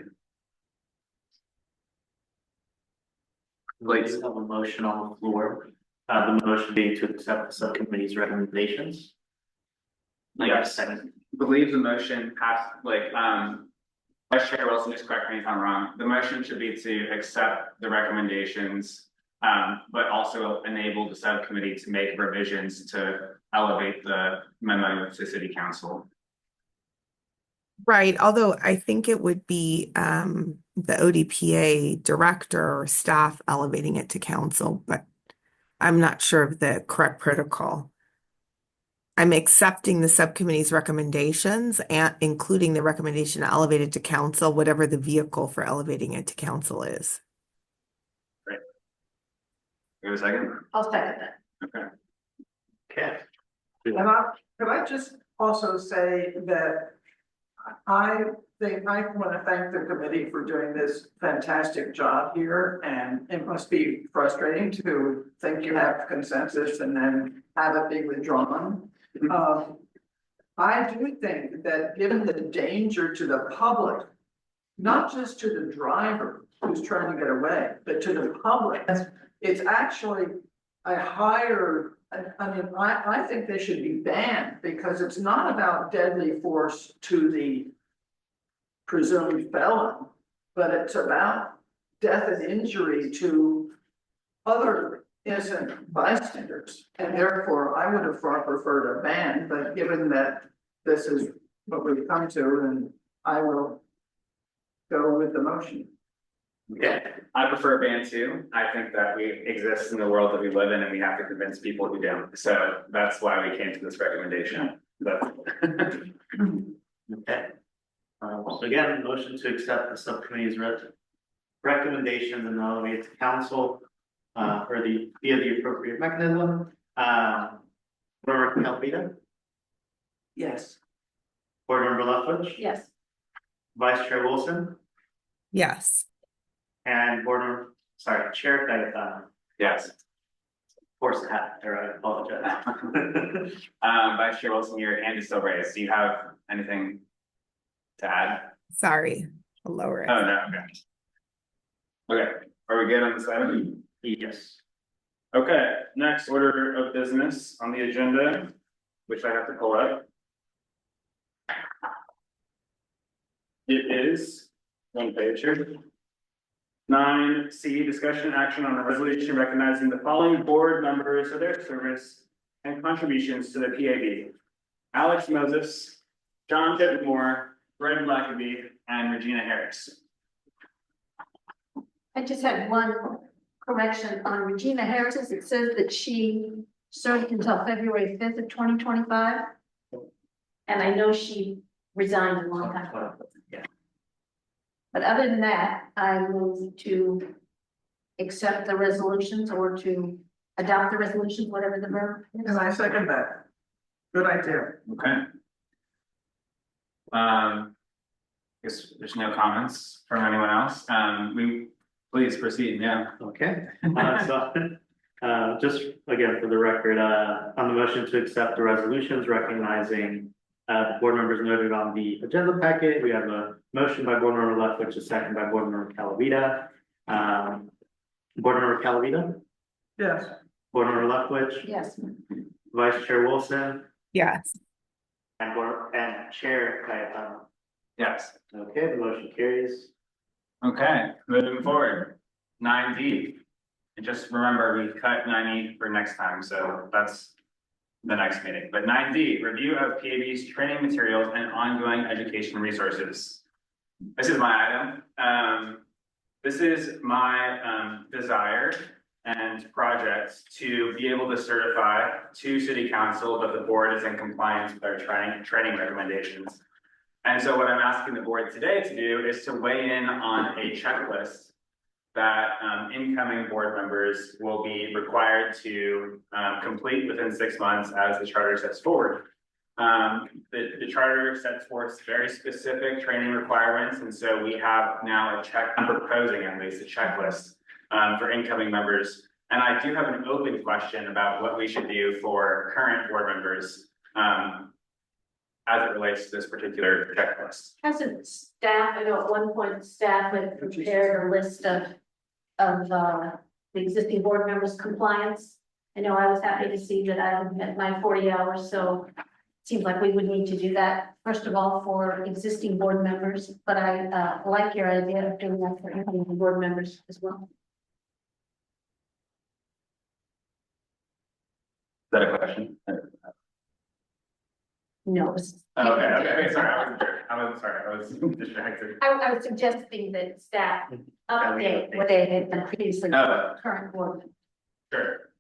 Please have a motion on the floor. The motion being to accept the subcommittee's recommendations. Yes, I believe the motion passed, Vice Chair Wilson, just correct me if I'm wrong. The motion should be to accept the recommendations, but also enable the subcommittee to make revisions to elevate the memo to City Council. Right, although I think it would be the ODPA director or staff elevating it to council, but I'm not sure of the correct protocol. I'm accepting the subcommittee's recommendations and including the recommendation elevated to council, whatever the vehicle for elevating it to council is. Great. We have a second? I'll second that. Okay. Could I just also say that I want to thank the committee for doing this fantastic job here, and it must be frustrating to think you have consensus and then have it be withdrawn. I do think that given the danger to the public, not just to the driver who's trying to get away, but to the public, it's actually a higher, I think they should be banned because it's not about deadly force to the presumed felon, but it's about death and injury to other innocent bystanders. And therefore, I would have preferred a ban, but given that this is what we've come to, then I will go with the motion. Okay, I prefer a ban too. I think that we exist in the world that we live in and we have to convince people who don't. So that's why we came to this recommendation. Okay. So again, motion to accept the subcommittee's recommendations and elevate it to council via the appropriate mechanism. Board Member Calvita, Yes. Board Member Lethbridge, Yes. Vice Chair Wilson, Yes. and Chair Cayetano. Yes. course it happened, or I apologize. Vice Chair Wilson, your hand is still raised. Do you have anything to add? Sorry, I'll lower it. Oh, no, okay. Okay, are we good on this item? Yes. Okay, next order of business on the agenda, which I have to pull up. It is one page here. 9C, discussion action on a resolution recognizing the following board members for their service and contributions to the PAB. Alex Moses, John Moore, Brendan Blackaby, and Regina Harris. I just had one correction on Regina Harris's. It says that she served until February 5th of 2025. And I know she resigned a long time ago. Yeah. But other than that, I move to accept the resolutions or to adopt the resolutions, whatever the verb is. And I second that. Good idea. Okay. Guess there's no comments from anyone else. Please proceed, yeah. Okay, just again, for the record, on the motion to accept the resolutions recognizing the board members noted on the agenda packet, we have a motion by board member Lethwich, a second by board member Calavita. Board member Calavita, Yes. board member Lethwich, Yes. Vice Chair Wilson, Yes. and Chair Cayetano. Yes. Okay, the motion carries. Okay, moving forward, 9D. And just remember, we cut 9E for next time, so that's the next meeting. But 9D, review of PAB's training materials and ongoing education resources. This is my item. This is my desire and project to be able to certify to City Council that the board is in compliance with our training recommendations. And so what I'm asking the board today to do is to weigh in on a checklist that incoming board members will be required to complete within 6 months as the charter sets forward. The charter sets forth very specific training requirements, and so we have now I'm proposing at least a checklist for incoming members. And I do have an open question about what we should do for current board members as it relates to this particular checklist. Hasn't staff, I know at one point staff had prepared a list of the existing board members' compliance. I know I was happy to see that I had met my 40 hours, so it seems like we would need to do that, first of all, for existing board members, but I like your idea of doing that for incoming board members as well. Is that a question? No. It was- Okay, sorry, I was distracted. I was suggesting that staff update what they had done previously, Oh. current board. Sure.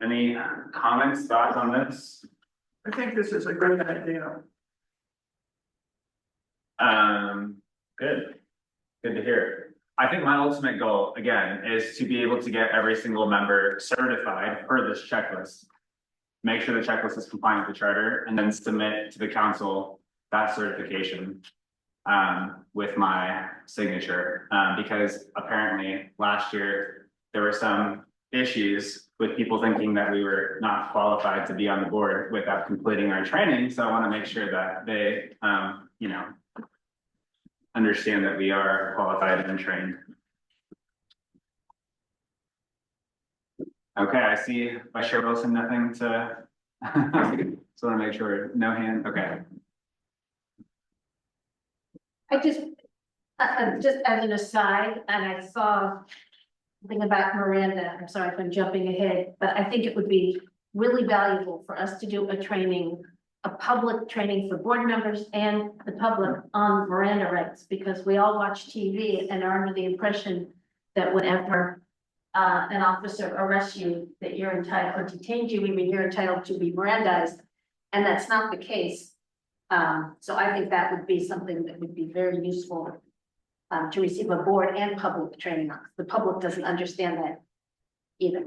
Any comments, thoughts on this? I think this is a great idea. Good. Good to hear. I think my ultimate goal, again, is to be able to get every single member certified per this checklist. Make sure the checklist is compliant with the charter, and then submit to the council that certification with my signature. Because apparently last year, there were some issues with people thinking that we were not qualified to be on the board without completing our training. So I want to make sure that they, understand that we are qualified and trained. Okay, I see Vice Chair Wilson, nothing to, just want to make sure, no hand, okay. I just as an aside, and I saw something about Miranda, I'm sorry if I'm jumping ahead, but I think it would be really valuable for us to do a training, a public training for board members and the public on Miranda rights, because we all watch TV and are under the impression that whenever an officer arrests you, that you're entitled, or detains you, even you're entitled to be Mirandized, and that's not the case. So I think that would be something that would be very useful to receive a board and public training on. The public doesn't understand that either.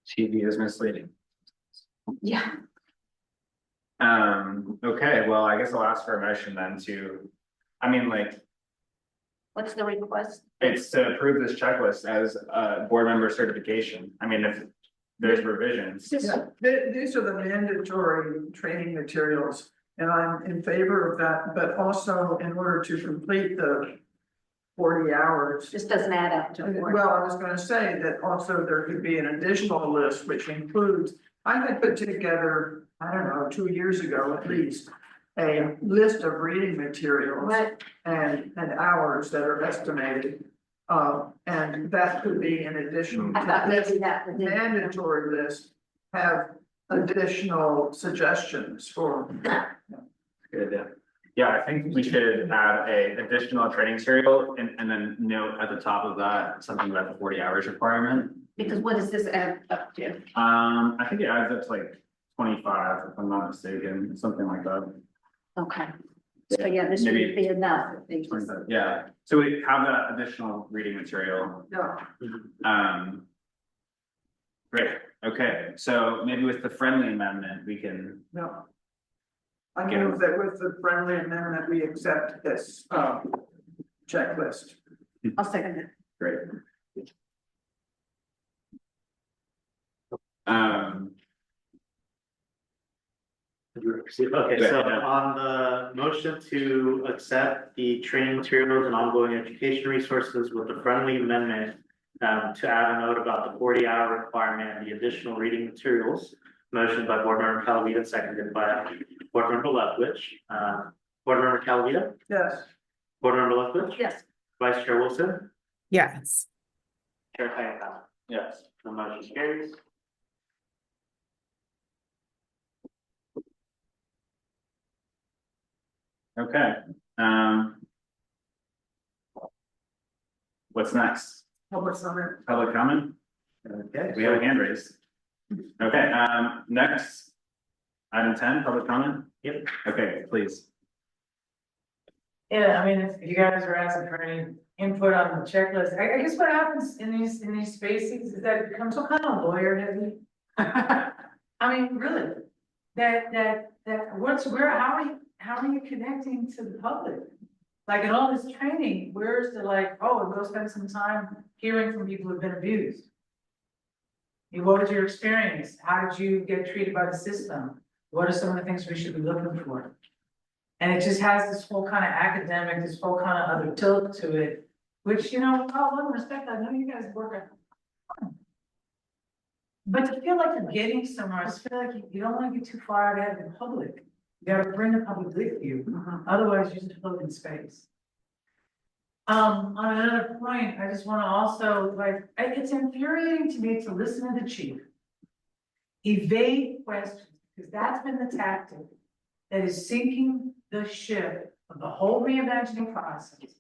TV is misleading. Yeah. Okay, well, I guess I'll ask for a motion then to, What's the request? It's to approve this checklist as board member certification. I mean, if there's revisions. Yeah, these are the mandatory training materials, and I'm in favor of that, but also in order to complete the 40 hours. This doesn't add up to work. Well, I was gonna say that also there could be an additional list which includes, I had put together, I don't know, 2 years ago at least, a list of reading materials Right. and hours that are estimated. And that could be in addition I thought to maybe this that was it. mandatory list, have additional suggestions for. Good, yeah. Yeah, I think we should add a additional training serial and then note at the top of that, something about the 40 hours requirement. Because what does this add up to? I think it adds up to like 25, if I'm not mistaken, something like that. Okay. So yeah, this Maybe- would be enough. if they just- 25, yeah, so we have that additional reading material. No. Great, okay, so maybe with the friendly amendment, we can, No. I move that with the friendly amendment, we accept this checklist. I'll second it. great. Um, Okay, Yeah, so yeah. on the motion to accept the training materials and ongoing education resources with the friendly amendment. To add a note about the 40-hour requirement and the additional reading materials. Motion by Board Member Calavita, seconded by Board Member Lethwich. Board Member Calavita, Yes. Board Member Lethwich. Yes. Vice Chair Wilson, Yes. Chair Kayakala. yes, The motion carries. okay, what's next? Public comment. Public comment? Okay. We have a hand raised. Okay, next. Item 10, public comment? Yep. Okay, please. Yeah, I mean, if you guys are asking for any input on the checklist, I guess what happens in these spaces is that it becomes so kind of lawyer heavy. I mean, really, that how are you connecting to the public? Like in all this training, where's the like, oh, go spend some time hearing from people who've been abused. What was your experience? How did you get treated by the system? What are some of the things we should be looking for? And it just has this whole kind of academic, this whole kind of other tilt to it, which, you know, with all due respect, I know you guys work at. But to feel like you're getting somewhere, I just feel like you don't want to get too far out of the public. You gotta bring the public with you, otherwise you're just floating in space. On another point, I just wanna also, like, it's infuriating to me to listen to the chief. Evade questions, because that's been the tactic that is sinking the ship of the whole reimagining process.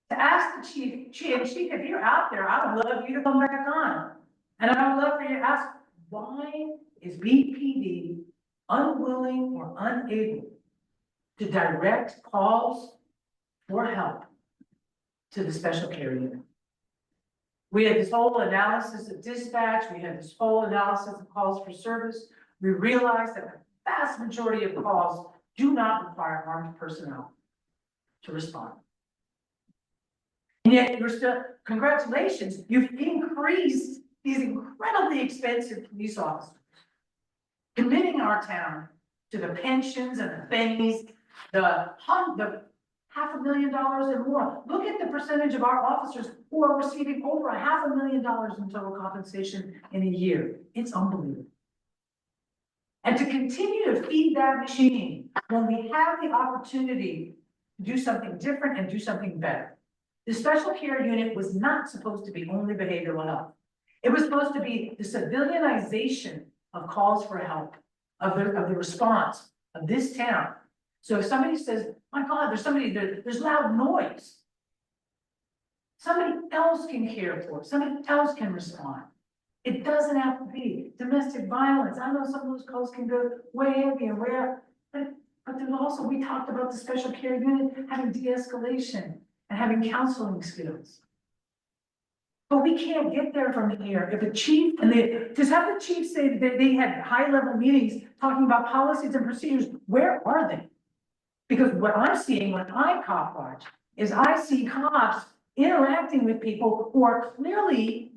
To ask the chief, if you're out there, I would love you to come back on. And I would love for you to ask, why is BPD unwilling or unable to direct calls for help to the special care unit? We had this whole analysis of dispatch, we had this whole analysis of calls for service. We realized that the vast majority of calls do not require armed personnel to respond. And yet you're still, congratulations, you've increased these incredibly expensive police officers, committing our town to the pensions and the things, the $500,000 and more. Look at the percentage of our officers who are receiving over $500,000 in total compensation in a year. It's unbelievable. And to continue to feed that machine when we have the opportunity to do something different and do something better. The special care unit was not supposed to be only behavioral health. It was supposed to be the civilianization of calls for help, of the response of this town. So if somebody says, my God, there's loud noise. Somebody else can care for it, somebody else can respond. It doesn't have to be domestic violence. I know some of those calls can go way heavy and but there's also, we talked about the special care unit having de-escalation and having counseling skills. But we can't get there from here. If a chief, just have the chief say that they had high-level meetings talking about policies and procedures, where are they? Because what I'm seeing when I cop watch is I see cops interacting with people who are clearly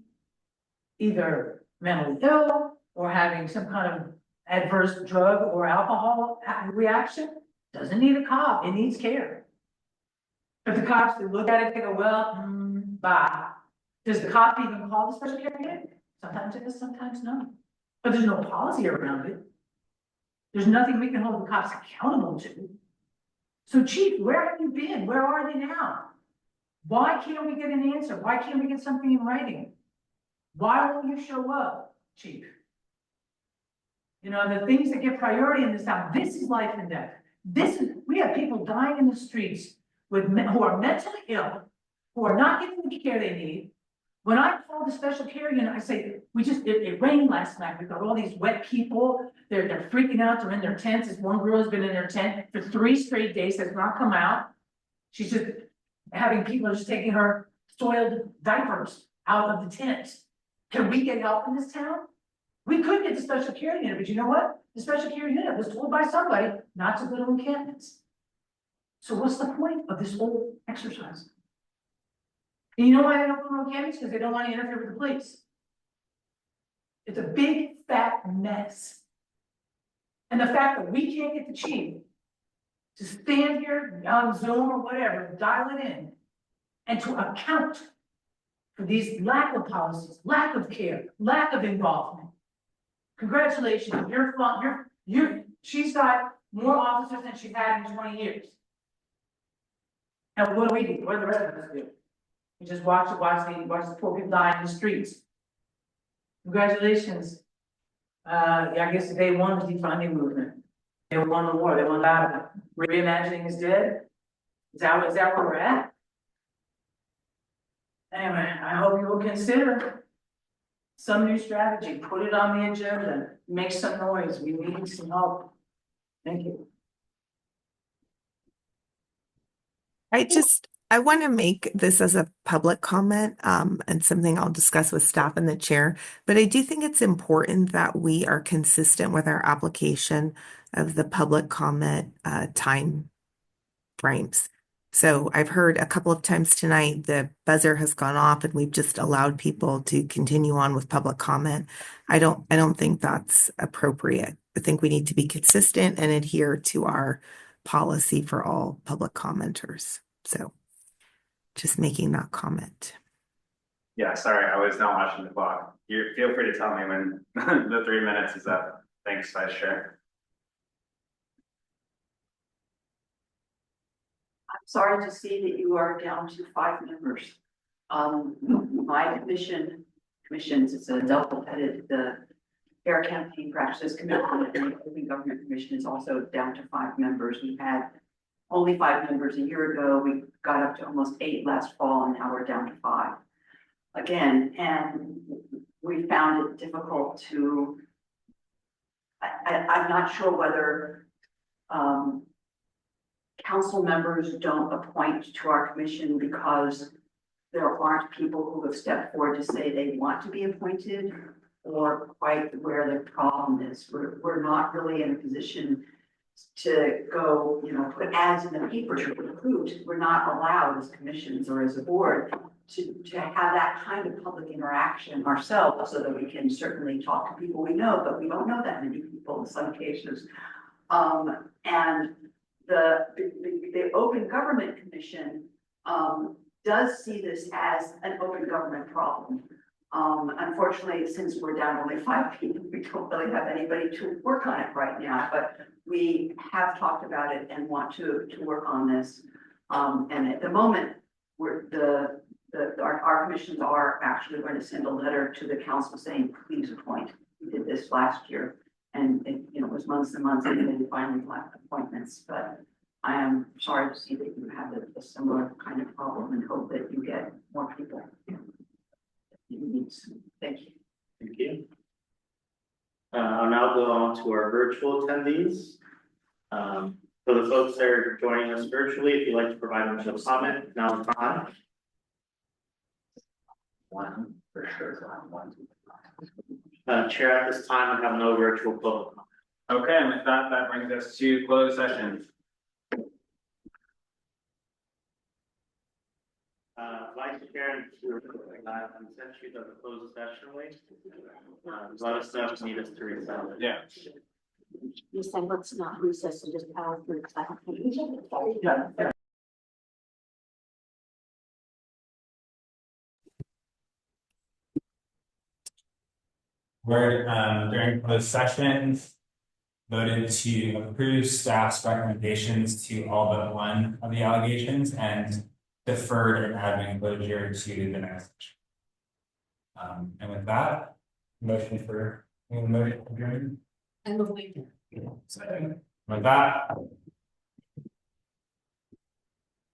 either mentally ill or having some kind of adverse drug or alcohol reaction. Doesn't need a cop, it needs care. But the cops, they look at it, they go, well, bye. Does the cop even call the special care unit? Sometimes it is, sometimes no. But there's no policy around it. There's nothing we can hold the cops accountable to. So chief, where have you been? Where are they now? Why can't we get an answer? Why can't we get something in writing? Why won't you show up, chief? You know, the things that get priority in this town, this is life and death. We have people dying in the streets who are mentally ill, who are not getting the care they need. When I call the special care unit, I say, it rained last night. We've got all these wet people. They're freaking out. They're in their tents. This one girl has been in their tent for 3 straight days, has not come out. She's just having people just taking her soiled diapers out of the tent. Can we get help in this town? We could get the special care unit, but you know what? The special care unit was told by somebody not to go to encampments. So what's the point of this whole exercise? And you know why they don't go to encampments? Because they don't want to interfere with the police. It's a big fat mess. And the fact that we can't get the chief to stand here on Zoom or whatever, dial it in, and to account for these lack of policies, lack of care, lack of involvement. Congratulations, she's got more officers than she's had in 20 years. And what do we do? What do the rest of us do? We just watch the poor people die in the streets. Congratulations. I guess day one was defunding movement. They won the war, they won the battle. Reimagining is dead. Is that where we're at? Anyway, I hope you will consider some new strategy, put it on the agenda, make some noise, we need some help. Thank you. I want to make this as a public comment, and something I'll discuss with staff and the chair, but I do think it's important that we are consistent with our application of the public comment, time frames. So I've heard a couple of times tonight, the buzzer has gone off and we've just allowed people to continue on with public comment. I don't think that's appropriate. I think we need to be consistent and adhere to our policy for all public commenters. So just making that comment. Yeah, sorry, I was not watching the clock. You feel free to tell me when the 3 minutes is up. Thanks, Vice Chair. I'm sorry to see that you are down to 5 members. My commissions, it's a double-headed, the Fair Campaign Practices Commission and the Open Government Commission is also down to 5 members. We had only 5 members a year ago. We got up to almost 8 last fall, and now we're down to 5 again. And we found it difficult to, I'm not sure whether council members don't appoint to our commission because there aren't people who have stepped forward to say they want to be appointed, or quite where the problem is. We're not really in a position to go, put ads in the paper to recruit. We're not allowed as commissions or as a board to have that kind of public interaction ourselves, so that we can certainly talk to people we know, but we don't know that many people in some cases. And the Open Government Commission does see this as an open government problem. Unfortunately, since we're down only 5 people, we don't really have anybody to work on it right now, but we have talked about it and want to work on this. And at the moment, our commissions are actually going to send a letter to the council saying, please appoint. We did this last year, and it was months and months, and then finally got appointments. But I am sorry to see that you have a similar kind of problem, and hope that you get more people. Thank you. Thank you. I'll now go on to our virtual attendees. For the folks that are joining us virtually, if you'd like to provide them with a comment, now's the time. One, for sure. Chair, at this time, we have no virtual public comment. Okay, and with that, that brings us to closed session. vice chair to consent sheet of the closed session link. Let us know if you need us to resend it. Yeah. You said let's not recess and just power through. Yeah. Where during closed sessions voted to approve staff's recommendations to all but one of the allegations and deferred admin closure to the next session. And with that, motion for adjourned. And the way. Second. With that,